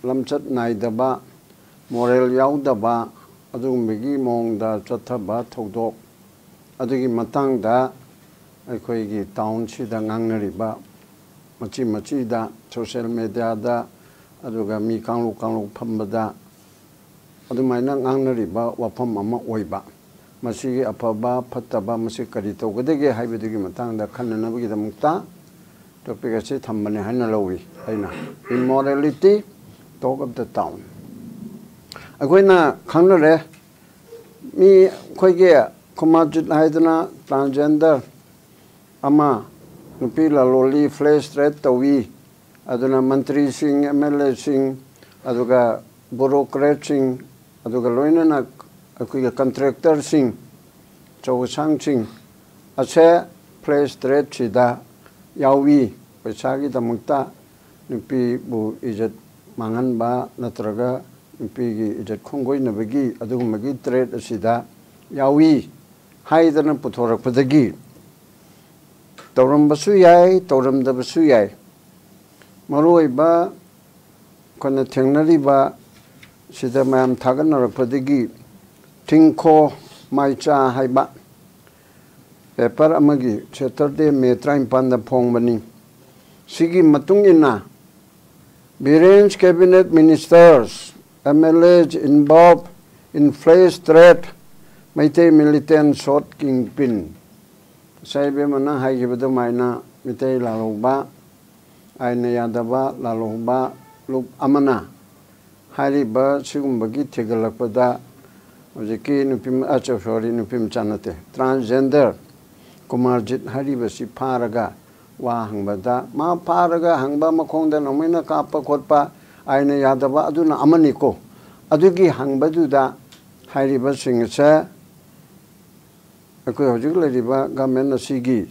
lamchat naidaba moral yaudaba adugumigi mongda chathaba thodok adugi matangda aikoigi town sida ngangnariba machi da social media da aduga mi kanglu phambada adumaina ngangnariba wafam ama oiba masigi afaba phattaba masi kari tawgadege haibadigi matangda khannanabagi damukta topic ase thambane haina lawi aina immorality talk of the town akoina khangnare mi khoige khomajit haidana transgender ama nupi laloli flash threat tawi aduna mantri sing MLA sing aduga bureaucrat sing aduga loinana akoiga contractor sing chawsang sing ase flash threat sida yawi paisagi damukta nupi bu ijat manganba natraga nupi gi ijat khongoi nabagi adugumagi threat asida yawi haidana puthorakpadagi tawrambasu yai tawramdabasu yai maroiba kona thengnariba sida mayam thaganarakpadagi tingkho maicha haiba paper amagi Saturday May 35 phongbani sigi matungina Biren's cabinet ministers MLAs involved in flash threat Maitei militant short kingpin saibe mana haigibadu maina mitei laloba aina yadaba laloba lup amana hariba sigumbagi thigalakpada ojiki nupim achofori nupim chanate transgender kumarjit haribasi pharaga wa hangbada ma pharaga hangba makhongda nomaina kapa khotpa aina yadaba aduna amani ko adugi hangbaduda hariba singsa akoi hojik leriba government asigi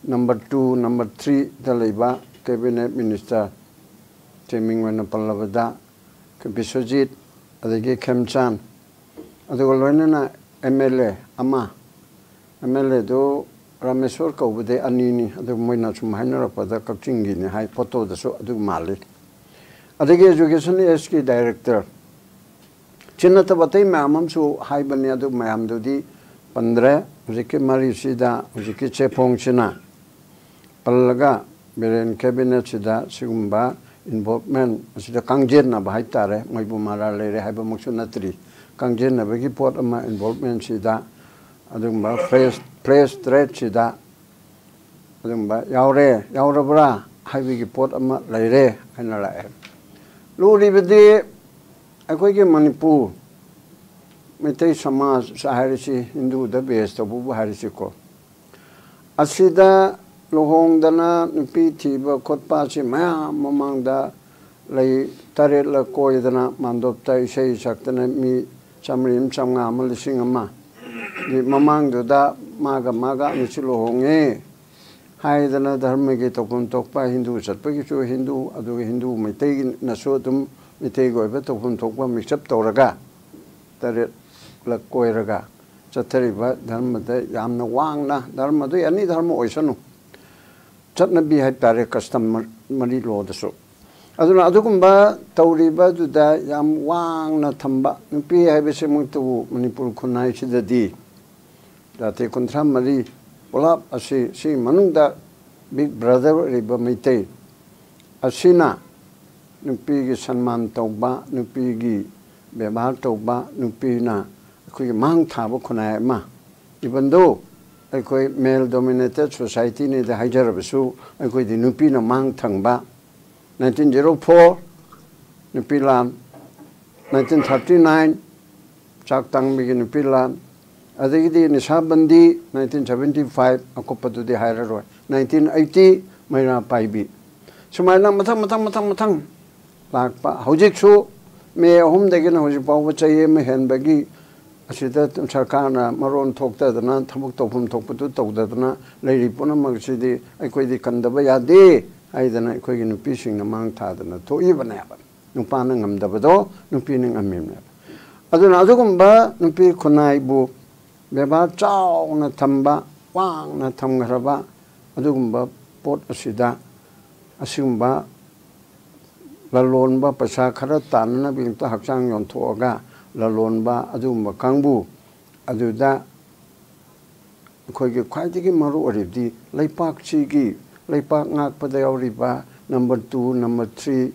number 2 number 3 da leiba cabinet minister teming wana pallabada 𝗵𝗂𝗃 adagi 𝗵𝗂 aduga loinana MLA ama MLA do Rameswar kaubade anini adu moina sum hainarapada kakchingi ne hai photo da so adu mali adagi education SK director chinnata batai mamam su hai bani adu mayam dudi 15 hujike mari sida hujike chepong china pallaga beren cabinet sida sigumba involvement sida kangjerna bahai tare moibu mara lere haiba muksu natri kangjerna bagi pot ama involvement sida adumba press threat sida adumba yaurabra haibigi pot ama leire haina lae luri bidi akoige manipur Meitei samaj saharisi Hindu da base tabu harisi ko asida lohongdana nupi thiba khotpa si maya mamangda lei taret la koidana mandopta isei saktana mi chamrim chamnga malising ama di mamangda maga ni lohonge haidana dharma ge tokun tokpa Hindu satpagi chu Hindu adu Hindu meitei naso tum meitei goiba tokun tokpa mixup toraga taret la koiraga chathariba dharma da yamna wangna dharma do yani dharma oisanu chatnabi hai tare custom mari lo daso aduna adugumba tawriba duda yam wangna thamba nupi haibese mutu manipur khunai sidadi date kontra mari polap asi si manungda big brother riba meitei asina nupi gi sanman tawba nupi gi bebhar tawba nupi na koi mang thaba khunai ma even though koi male dominated society ne the hajarabasu koi di nupi na mang thangba 1904 nupi lan 1939 chak tang mi nupi lan adigi di nisabandi 1975 akopatu di hairaroi 1980 maina paibi sumaina mathang lakpa hojik su me ahum dagina hojik pawba chaye me henbagi asida sarkarna maron thokdadana thabuk tawphum thokpatu tawdadana leiri punamag sidi aikoidi kandaba yade aidana aikoigi nupi singna mang thadana thoibana yaba nupana ngamdabado nupi ning amimna aduna adugumba nupi khunai bu beba chauna thamba wangna thamgraba adugumba pot asida asigumba ꯂꯂꯣꯟꯕ ꯄꯩꯁꯥ ꯈꯔ ꯇꯥꯟꯅꯅꯕꯒꯤꯗꯃꯛꯇ ꯍꯛꯆꯥꯡ ꯌꯣꯟꯊꯣꯛꯑꯒ ꯂꯂꯣꯟꯕ ꯑꯗꯨꯒꯨꯝꯕ ꯀꯥꯡꯕꯨ ꯑꯗꯨꯗ ꯑꯩꯈꯣꯏꯒꯤ ꯈ꯭ꯋꯥꯏꯗꯒꯤ ꯃꯔꯨ ꯑꯣꯏꯔꯤꯕꯗꯤ ꯂꯩꯄꯥꯛꯁꯤꯒꯤ ꯂꯩꯄꯥꯛ ꯉꯥꯛꯄꯗ ꯌꯥꯎꯔꯤꯕ ꯅꯝꯕꯔ 2 ꯅꯝꯕꯔ 3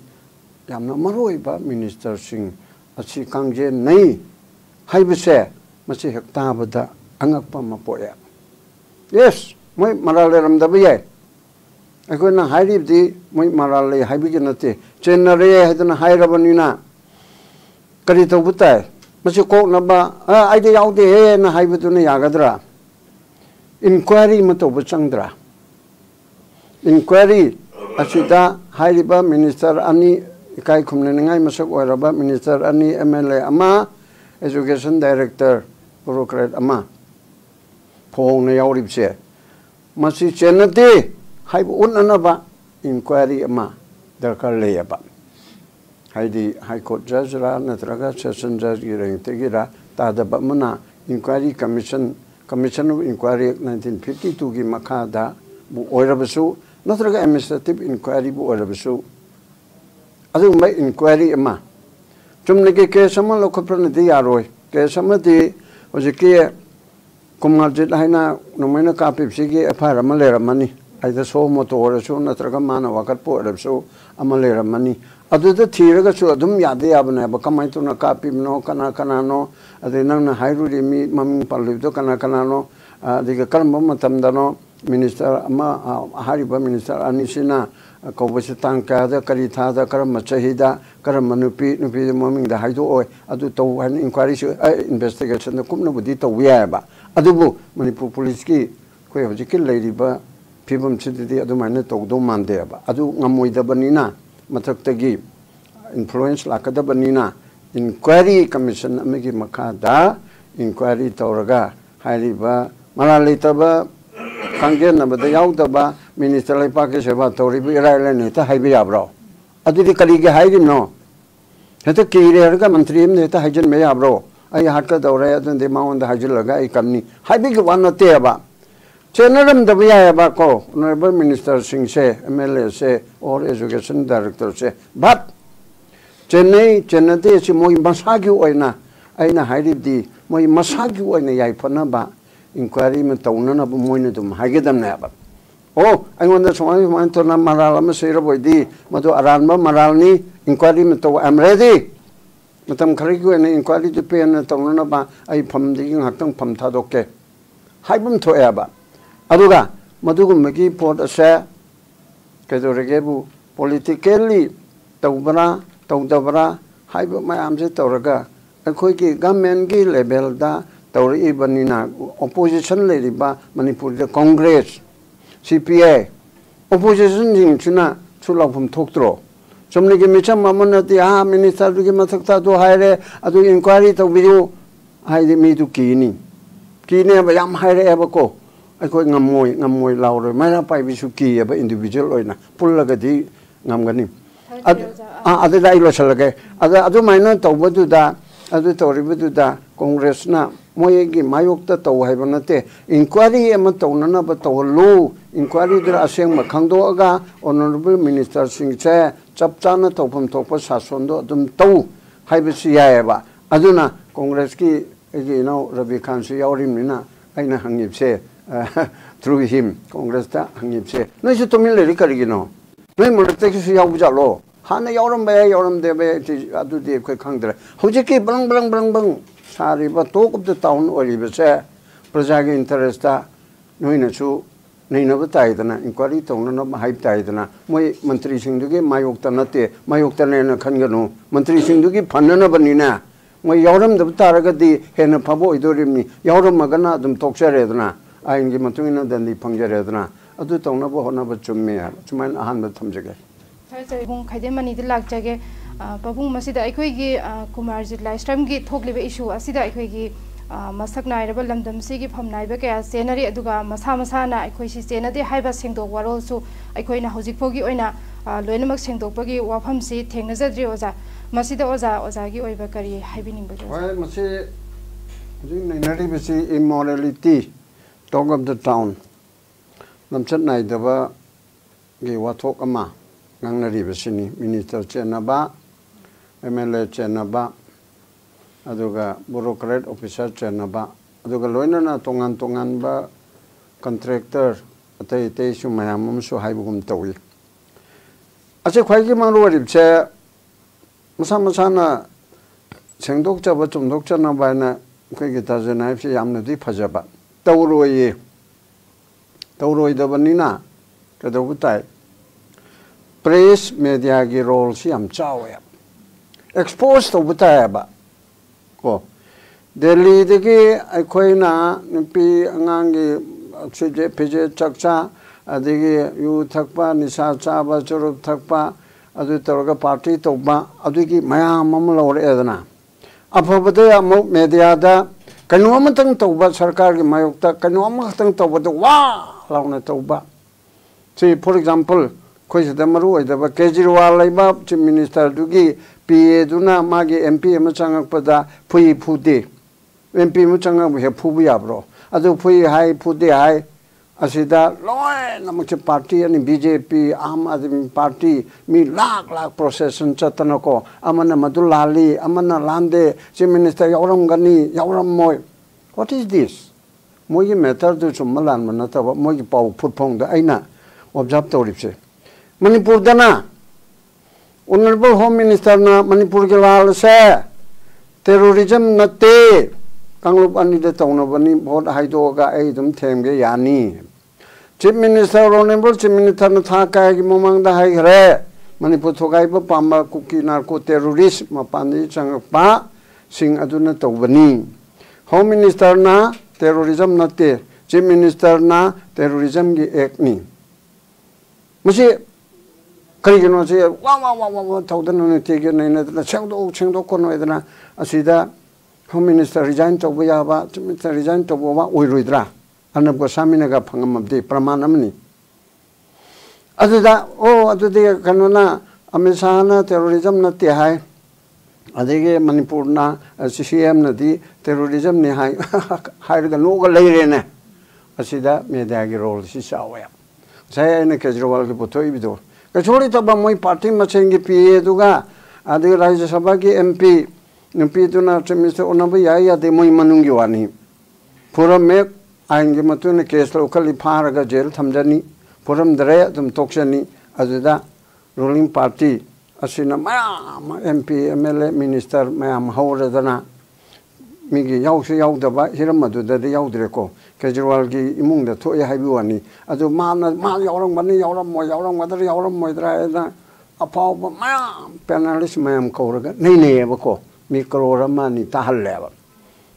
ꯌꯥꯝꯅ ꯃꯔꯨꯑꯣꯏꯕ ꯃꯤꯅꯤꯁꯇꯔꯁꯤꯡ ꯑꯁꯤ ꯀꯥꯡꯖꯦꯟꯅꯩ ꯍꯥꯏꯕꯁꯦ ꯃꯁꯤ ꯍꯦꯛ ꯇꯥꯕꯗ ꯑꯉꯛꯄ ꯑꯃ ꯄꯣꯛꯑꯦ ꯌꯦꯁ ꯃꯣꯏ ꯃꯔꯥꯜ ꯂꯩꯔꯝꯗꯕ ꯌꯥꯏ ꯑꯩꯈꯣꯏꯅ ꯍꯥꯏꯔꯤꯕꯗꯤ ꯃꯣꯏ ꯃꯔꯥꯜ ꯂꯩ ꯍꯥꯏꯕꯒꯤ ꯅꯠꯇꯦ ꯆꯦꯟꯅꯔꯦ ꯍꯥꯏꯗꯅ ꯍꯥꯏꯔꯕꯅꯤꯅ ꯀꯔꯤ ꯇꯧꯕ ꯇꯥꯏ ꯃꯁꯤ ꯀꯣꯛꯅꯕ ꯑꯩꯗꯤ ꯌꯥꯎꯗꯦꯍꯦꯅ ꯍꯥꯏꯕꯗꯨꯅ ꯌꯥꯒꯗ꯭ꯔꯥ ꯏꯟꯀ꯭ꯋꯥꯏꯔꯤ ꯑꯃ ꯇꯧꯕ ꯆꯪꯗ꯭ꯔꯥ ꯏꯟꯀ꯭ꯋꯥꯏꯔꯤ ꯑꯁꯤꯗ ꯍꯥꯏꯔꯤꯕ ꯃꯤꯅꯤꯁꯇꯔ ꯑꯅꯤ ꯏꯀꯥꯏ ꯈꯨꯝꯅꯅꯤꯡꯉꯥꯏ ꯃꯁꯛ ꯑꯣꯏꯔꯕ ꯃꯤꯅꯤꯁꯇꯔ ꯑꯅꯤ MLA ꯑꯃ 에듀케이션 다이렉터 ꯕ꯭ꯌꯨꯔꯣꯀ꯭ꯔꯦꯠ ꯑꯃ ꯐꯣꯡꯅ ꯌꯥꯎꯔꯤꯕꯁꯦ ꯃꯁꯤ ꯆꯦꯟꯅꯗꯦ ꯍꯥꯏꯕ ꯎꯠꯅꯅꯕ ꯏꯟꯀ꯭ꯋꯥꯏꯔꯤ ꯑꯃ ꯗꯔꯀꯥꯔ ꯂꯩꯌꯦꯕ ꯍꯥꯏꯗꯤ ꯍꯥꯏ ꯀꯣꯔꯠ ꯖꯖꯔꯥ ꯅꯠꯇ꯭ꯔꯒ ꯁꯦꯁꯟ ꯖꯖꯒꯤ ꯔꯦꯡꯛꯇꯒꯤꯔꯥ ꯇꯥꯗꯕ ꯑꯃꯅ ꯏꯟꯀ꯭ꯋꯥꯏꯔꯤ ꯀꯃꯤꯁꯟ ꯑꯣꯐ ꯏꯟꯀ꯭ꯋꯥꯏꯔꯤ 1952ꯒꯤ ꯃꯈꯥꯗ ꯑꯣꯏꯔꯕꯁꯨ ꯅꯠꯇ꯭ꯔꯒ ꯑꯦꯗꯃꯤꯅꯤꯁꯇ꯭ꯔꯦꯇꯤꯚ ꯏꯟꯀ꯭ꯋꯥꯏꯔꯤꯕꯨ ꯑꯣꯏꯔꯕꯁꯨ ꯑꯗꯨꯒꯨꯝꯕ ꯏꯟꯀ꯭ꯋꯥꯏꯔꯤ ꯑꯃ ꯆꯨꯝꯅꯒꯤ ꯀꯦꯁ ꯑꯃ ꯂꯧꯈꯠꯄꯅꯗꯤ ꯌꯥꯔꯣꯏ ꯀꯦꯁ ꯑꯃꯗꯤ ꯍꯧꯖꯤꯛꯀꯤ ꯀꯨꯃꯥꯔꯖꯤꯠ ꯍꯥꯏꯅ ꯅꯣꯡꯃꯩꯅ ꯀꯥꯞꯄꯤꯕꯁꯤꯒꯤ FIR ꯑꯃ ꯂꯩꯔꯝꯃꯅꯤ ꯑꯩꯗ ꯁꯣ ꯃꯣꯇꯣ ꯑꯣꯏꯔꯁꯨ ꯅꯠꯇ꯭ꯔꯒ ꯃꯥꯅ ꯋꯥꯀꯠꯄ ꯑꯣꯏꯔꯕꯁꯨ ꯑꯃ ꯂꯩꯔꯝꯃꯅꯤ ꯑꯗꯨꯗ ꯊꯤꯔꯒꯁꯨ ꯑꯗꯨꯝ ꯌꯥꯗ ꯌꯥꯕꯅꯦꯕ ꯀꯃꯥꯏꯅ ꯇꯧꯅ ꯀꯥꯞꯄꯤꯕꯅꯣ ꯀꯅꯥꯅꯣ ꯑꯗꯩ ꯅꯪꯅ ꯍꯥꯏꯔꯨꯔꯤ ꯃꯤ ꯃꯃꯤꯡ ꯄꯜꯂꯤꯕꯗꯣ ꯀꯅꯥꯅꯣ ꯑꯗꯒꯤ ꯀꯔꯝꯕ ꯃꯇꯝꯗꯅꯣ ꯃꯤꯅꯤꯁꯇꯔ ꯑꯃ ꯍꯥꯏꯔꯤꯕ ꯃꯤꯅꯤꯁꯇꯔ ꯑꯅꯤꯁꯤꯅ ꯀꯧꯕꯁꯤ ꯇꯥꯡ ꯀꯌꯥꯗ ꯀꯔꯤ ꯊꯥꯗ ꯀꯔꯝꯕ ꯆꯍꯤꯗ ꯀꯔꯝꯕ ꯅꯨꯄꯤꯗꯨ ꯃꯃꯤꯡꯗ ꯍꯥꯏꯗꯣꯛꯑꯣꯏ ꯑꯗꯨ ꯇꯧ ꯍꯥꯏꯅ ꯏꯟꯀ꯭ꯋꯥꯏꯔꯤꯁꯨ ꯏꯟꯚꯦꯁꯇꯤꯒꯦꯁꯟꯗ ꯀꯨꯞꯅꯕꯨꯗꯤ ꯇꯧꯕ ꯌꯥꯏꯑꯕ ꯑꯗꯨꯕꯨ ꯃꯅꯤꯄꯨꯔ ꯄꯨꯂꯤꯁꯀꯤ ꯑꯩꯈꯣꯏ ꯍꯧꯖꯤꯛꯀꯤ ꯂꯩꯔꯤꯕ ꯐꯤꯕꯝꯁꯤꯗꯗꯤ ꯑꯗꯨꯃꯥꯏꯅ ꯇꯧꯗꯧ ꯃꯥꯟꯗꯦꯕ ꯑꯗꯨ ꯉꯝꯃꯣꯏꯗꯕꯅꯤꯅ ꯃꯊꯛꯇꯒꯤ ꯏꯟꯐ꯭ꯂꯨꯌꯦꯟꯁ ꯂꯥꯛꯀꯗꯕꯅꯤꯅ ꯏꯟꯀ꯭ꯋꯥꯏꯔꯤ ꯀꯃꯤꯁꯟ ꯑꯃꯒꯤ ꯃꯈꯥꯗ ꯏꯟꯀ꯭ꯋꯥꯏꯔꯤ ꯇꯧꯔꯒ ꯍꯥꯏꯔꯤꯕ ꯃꯔꯥꯜ ꯂꯩꯇꯕ ꯀꯥꯡꯖꯦꯟꯅꯕꯗ ꯌꯥꯎꯗꯕ ꯃꯤꯅꯤꯁꯇꯔ ꯂꯩꯄꯥꯛꯀꯤ ꯁꯦꯕꯥ ꯇꯧꯔꯤꯕ ꯏꯔꯥꯏ ꯂꯥꯏꯅ ꯍꯦꯛꯇ ꯍꯥꯏꯕ ꯌꯥꯕ꯭ꯔꯣ ꯑꯗꯨꯗꯤ ꯀꯔꯤꯒꯤ ꯍꯥꯏꯔꯤꯅꯣ ꯍꯦꯛꯇ ꯀꯤꯔꯦ ꯍꯥꯏꯔꯒ ꯃꯟꯇ꯭ꯔꯤ ꯑꯃꯅ ꯍꯦꯛꯇ ꯍꯥꯏꯖꯤꯟꯕ ꯌꯥꯕ꯭ꯔꯣ ꯑꯩ ꯍꯥꯠꯀꯗꯧꯔꯦ ꯑꯗꯨꯅꯗꯤ ꯃꯉꯣꯟꯗ ꯍꯥꯏꯖꯤꯜꯂꯒ ꯑꯩ ꯀꯝꯅꯤ ꯍꯥꯏꯕꯒꯤ ꯋꯥ ꯅꯠꯇꯦꯕ ꯆꯦꯟꯅꯔꯝꯗꯕ ꯌꯥꯏꯑꯕ ꯀꯣ ꯑꯣꯅꯔꯦꯕꯜ ꯃꯤꯅꯤꯁꯇꯔꯁꯤꯡꯁꯦ MLAꯁꯦ ꯑꯣꯔ 에듀케이션 ꯗꯥꯏꯔꯦꯛꯇꯔꯁꯦ ꯕꯠ ꯆꯦꯟꯅꯗꯦ ꯁꯤ ꯃꯣꯏ ꯃꯁꯥꯒꯤ ꯑꯣꯏꯅ ꯑꯩꯅ ꯍꯥꯏꯔꯤꯕꯗꯤ ꯃꯣꯏ ꯃꯁꯥꯒꯤ ꯑꯣꯏꯅ ꯌꯥꯏꯐꯅꯕ ꯏꯟꯀ꯭ꯋꯥꯏꯔꯤ ꯑꯃ ꯇꯧꯅꯅꯕ ꯃꯣꯏꯅ ꯑꯗꯨꯝ ꯍꯥꯏꯒꯗꯕꯅꯦꯕ ꯑꯣ ꯑꯩꯉꯣꯟꯗ ꯁꯨꯃꯥꯏꯅ ꯇꯧꯅ ꯃꯔꯥꯜ ꯑꯃ ꯁꯣꯏꯔꯕꯣꯏꯗꯤ ꯃꯗꯨ ꯑꯔꯥꯟꯕ ꯃꯔꯥꯜꯅꯤ ꯏꯟꯀ꯭ꯋꯥꯏꯔꯤ ꯑꯃ ꯇꯧ ꯑꯥꯏ ꯑꯦꯝ ꯔꯦꯗꯤ ꯃꯇꯝ ꯈꯔꯒꯤ ꯑꯣꯏꯅ ꯏꯟꯀ꯭ꯋꯥꯏꯔꯤꯗꯨ ꯄꯦꯟꯅ ꯇꯧꯅꯅꯕ ꯑꯩ ꯐꯝꯗꯒꯤ ꯉꯥꯏꯍꯥꯛꯇꯪ ꯐꯝ ꯊꯥꯗꯣꯛꯀꯦ ꯍꯥꯏꯕ ꯊꯣꯛꯑꯦꯕ ꯑꯗꯨꯒ ꯃꯗꯨꯒꯨꯝꯕꯒꯤ ꯄꯣꯠ ꯑꯁꯦ ꯀꯩꯗꯧꯔꯒꯦꯕꯨ ꯄꯣꯂꯤꯇꯤꯀꯦꯜꯂꯤ ꯇꯧꯕ꯭ꯔꯥ ꯇꯧꯗꯕ꯭ꯔꯥ ꯍꯥꯏꯕ ꯃꯌꯥꯝꯁꯦ ꯇꯧꯔꯒ ꯑꯩꯈꯣꯏꯒꯤ ꯒꯃꯦꯟꯒꯤ ꯂꯦꯚꯦꯜꯗ ꯇꯧꯔꯛꯏꯕꯅꯤꯅ ꯑꯣꯄꯣꯖꯤꯁꯟ ꯂꯩꯔꯤꯕ ꯃꯅꯤꯄꯨꯔꯗ ꯀꯣꯡꯒ꯭ꯔꯦꯁ CPI ꯑꯣꯄꯣꯖꯤꯁꯟꯁꯤꯡꯁꯤꯅ ꯂꯥꯎꯐꯝ ꯊꯣꯛꯇ꯭ꯔꯣ ꯆꯨꯝꯅꯒꯤ ꯃꯤꯆꯝ ꯑꯃꯅꯗꯤ ꯃꯤꯅꯤꯁꯇꯔꯗꯨꯒꯤ ꯃꯊꯛꯇ ꯑꯗꯨ ꯍꯥꯏꯔꯦ ꯑꯗꯨ ꯏꯟꯀ꯭ꯋꯥꯏꯔꯤ ꯇꯧꯕꯤꯌꯨ ꯍꯥꯏꯗꯤ ꯃꯤꯗꯨ ꯀꯤꯅꯦꯕ ꯌꯥꯝ ꯍꯥꯏꯔꯛꯑꯦꯕꯀꯣ ꯑꯩꯈꯣꯏ ꯉꯝꯃꯣꯏ ꯂꯥꯎꯔꯣꯏ ꯃꯩꯔꯥ ꯄꯥꯏꯕꯤꯁꯨ ꯀꯤꯌꯦꯕ ꯏꯟꯗꯤꯕꯤꯖꯨꯋꯦꯜ ꯑꯣꯏꯅ ꯄꯨꯜꯂꯒꯗꯤ ꯉꯝꯒꯅꯤ ꯑꯗꯨꯗ ꯑꯩ ꯂꯣꯏꯁꯤꯜꯂꯒꯦ ꯑꯗꯨꯃꯥꯏꯅ ꯇꯧꯕꯗꯨꯗ ꯑꯗꯨ ꯇꯧꯔꯤꯕꯗꯨꯗ ꯀꯣꯡꯒ꯭ꯔꯦꯁꯅ ꯃꯣꯏꯒꯤ ꯃꯥꯌꯣꯛꯇ ꯇꯧ ꯍꯥꯏꯕ ꯅꯠꯇꯦ ꯏꯟꯀ꯭ꯋꯥꯏꯔꯤ ꯑꯃ ꯇꯧꯅꯅꯕ ꯇꯧꯍꯜꯂꯨ ꯏꯟꯀ꯭ꯋꯥꯏꯔꯤꯗꯨꯗ ꯑꯁꯦꯡꯕ ꯈꯪꯗꯣꯛꯑꯒ ꯑꯣꯅꯔꯦꯕꯜ ꯃꯤꯅꯤꯁꯇꯔꯁꯤꯡꯁꯦ ꯆꯞ ꯆꯥꯅ ꯇꯧꯐꯝ ꯊꯣꯛꯄ ꯁꯥꯁꯣꯟꯗꯣ ꯑꯗꯨꯝ ꯇꯧ ꯍꯥꯏꯕꯁꯨ ꯌꯥꯏꯑꯕ ꯑꯗꯨꯅ ꯀꯣꯡꯒ꯭ꯔꯦꯁꯀꯤ ꯑꯩꯒꯤ ꯏꯅꯥꯎ ꯔꯕꯤ ꯈꯥꯟꯁꯨ ꯌꯥꯎꯔꯤꯕꯅꯤꯅ ꯑꯩꯅ ꯍꯪꯉꯤꯕꯁꯦ through him ꯀꯣꯡꯒ꯭ꯔꯦꯁꯇ ꯍꯪꯉꯤꯕꯁꯦ ꯅꯣꯏꯁꯨ ꯇꯨꯃꯤꯟ ꯂꯩꯔꯤ ꯀꯔꯤꯒꯤꯅꯣ ꯅꯣꯏ ꯃꯔꯛꯇꯒꯤꯁꯨ ꯌꯥꯎꯕ ꯖꯥꯠꯂꯣ ꯍꯥꯟꯅ ꯌꯥꯎꯔꯝꯕ ꯌꯥꯏ ꯌꯥꯎꯔꯝꯗꯦꯕ ꯑꯗꯨꯗꯤ ꯑꯩꯈꯣꯏ ꯈꯪꯗ꯭ꯔꯦ ꯍꯧꯖꯤꯛꯀꯤ ꯕ꯭ꯔꯪ ꯁꯥꯔꯤꯕ ꯇꯣꯛ ꯑꯣꯐ ꯗ ꯇꯥꯎꯟ ꯑꯣꯏꯔꯤꯕꯁꯦ ꯄ꯭ꯔꯖꯥꯒꯤ ꯏꯟꯇꯔꯦꯁꯇ ꯅꯣꯏꯅꯁꯨ ꯅꯩꯅꯕ ꯇꯥꯏꯗꯅ ꯏꯟꯀ꯭ꯋꯥꯏꯔꯤ ꯇꯧꯅꯅꯕ ꯍꯥꯏꯕ ꯇꯥꯏꯗꯅ ꯃꯣꯏ ꯃꯟꯇ꯭ꯔꯤꯁꯤꯡꯗꯨꯒꯤ ꯃꯥꯌꯣꯛꯇ ꯅꯠꯇꯦ ꯃꯥꯌꯣꯛꯇꯅꯦꯅ ꯈꯟꯒꯅꯨ ꯃꯟꯇ꯭ꯔꯤꯁꯤꯡꯗꯨꯒꯤ ꯐꯅꯅꯕꯅꯤꯅ ꯃꯣꯏ ꯌꯥꯎꯔꯝꯗꯕ ꯇꯥꯔꯒꯗꯤ ꯍꯦꯟꯅ ꯐꯕ ꯑꯣꯏꯗꯣꯔꯤꯕꯅꯤ ꯌꯥꯎꯔꯝꯃꯒꯅ ꯑꯗꯨꯝ ꯇꯣꯛꯆꯔꯦꯗꯅ ꯑꯥꯏꯟꯒꯤ ꯃꯇꯨꯡ ꯏꯟꯅ ꯗꯟꯗꯤ ꯐꯪꯖꯔꯦꯗꯅ ꯑꯗꯨ ꯇꯧꯅꯕ ꯍꯣꯠꯅꯕ ꯆꯨꯝꯃꯦ ꯁꯨꯃꯥꯏꯅ ꯑꯍꯥꯟꯕꯗ ꯊꯝꯖꯒꯦ ꯄꯥꯕꯨꯡ ꯈꯥꯏꯗꯦꯝꯃꯅꯤꯗ ꯂꯥꯛꯆꯒꯦ ꯄꯥꯕꯨꯡ ꯃꯁꯤꯗ ꯑꯩꯈꯣꯏꯒꯤ ꯀꯨꯃꯥꯔꯖꯤꯠ ꯂꯥꯏꯁ꯭ꯔꯝꯒꯤ ꯊꯣꯛꯂꯤꯕ ꯏꯁꯨ ꯑꯁꯤꯗ ꯑꯩꯈꯣꯏꯒꯤ ꯃꯁꯛ ꯅꯥꯏꯔꯕ ꯂꯝꯗꯝꯁꯤꯒꯤ ꯐꯝꯅꯥꯏꯕ ꯀꯌꯥ ꯆꯦꯟꯅꯔꯤ ꯑꯗꯨꯒ ꯃꯁꯥꯅ ꯑꯩꯈꯣꯏꯁꯤ ꯆꯦꯟꯅꯗꯦ ꯍꯥꯏꯕ ꯁꯦꯡꯗꯣꯛ ꯋꯥꯔꯣꯜꯁꯨ ꯑꯩꯈꯣꯏꯅ ꯍꯧꯖꯤꯛꯐꯥꯎꯒꯤ ꯑꯣꯏꯅ ꯂꯣꯏꯅꯃꯛ ꯁꯦꯡꯗꯣꯛꯄꯒꯤ ꯋꯥꯐꯝꯁꯤ ꯊꯦꯡꯅꯖꯗ꯭ꯔꯤ ꯑꯣꯖꯥ ꯃꯁꯤꯗ ꯑꯣꯖꯥꯒꯤ ꯑꯣꯏꯕ ꯀꯔꯤ ꯍꯥꯏꯕꯤꯅꯤꯡꯕꯒꯦ ꯍꯣꯏ ꯃꯁꯤ ꯍꯧꯖꯤꯛ ꯅꯩꯅꯔꯤꯕꯁꯤ ꯏꯃꯣꯔꯦꯂꯤꯇꯤ ꯇꯣꯛ ꯑꯣꯐ ꯗ ꯇꯥꯎꯟ ꯂꯝꯆꯠ ꯅꯥꯏꯗꯕꯒꯤ ꯋꯥꯊꯣꯛ ꯑꯃ ngangnaribasini minister chenaba MLA chenaba aduga bureaucrat officer chenaba aduga loinana tongan ba contractor atai su mayam su haibugum tawi ache khwaigi maruwaribche masana sengdokjaba chumdokjana baina khwaigi tajana si yamnadi phajaba tawroidabani kadabutai press media gi role si am chawe expose to butayaba ko Delhi degi aikoina nipi angangi chuje peje chakcha adigi yu thakpa nisa chaba churup thakpa adu toroga party toba adugi mayam mamlore edana afabade amuk media da kanuamatang toba sarkar gi mayokta kanuamatang toba do wa launa toba see for example koise da maru oidaba Kejriwal laiba chief minister dugi PA duna magi MP amachangak pada phui phude MP muchangak he phubu yabro adu phui hai phude hai asida loy namak party ani BJP Aam Aadmi Party mi lakh procession chatana ko amana madulali amana lande chief minister yauram gani yauram moy what is this mogi method du chummalan manata mogi pau phutphong da aina observe tawripse Manipur dana Honorable Home Minister na Manipur ke lal se terrorism nate kanglup ani de tawna bani bhot haido ga ai dum themge yani Chief Minister Honorable Chief Minister na tha ka gi momang da hai gre Manipur thogai ba pamba kuki narco terrorist mapani changpa sing aduna tawbani Home Minister na terrorism nate Chief Minister na terrorism gi act ni Masi Karigino say, wow, Taudan taken in a Chengdo Konoidana, Asida, Home Minister resigned to Buyaba, Minister resigned to Bova, Uirudra, and of Gosaminaga Pangam of the Pramanamni. Other that, other day, Kanona, Amisana, terrorism not the high. Adege Manipurna, CCM Nadi, terrorism ni high, higher than Noga Lane. Asida made the Agirol, she saw. Say in a casual Putoibido. Kachori taba moi party machengi PA duga adi Rajya Sabha ki MP tuna Mr. Onabaya ya de moi manungi wani puram me aenge matune case locally pharaga jail thamjani puram dare tum tokshani aduda ruling party asina mayam MP MLA minister mayam hauradana migi yausu yaudaba hiramadu de yaudreko Kejriwal gi imung da thoya haibuani adu ma yaurang bani yauram wadar yauram moidra na apau ma penalist mayam koraga nei bako mi krora mani tahalleba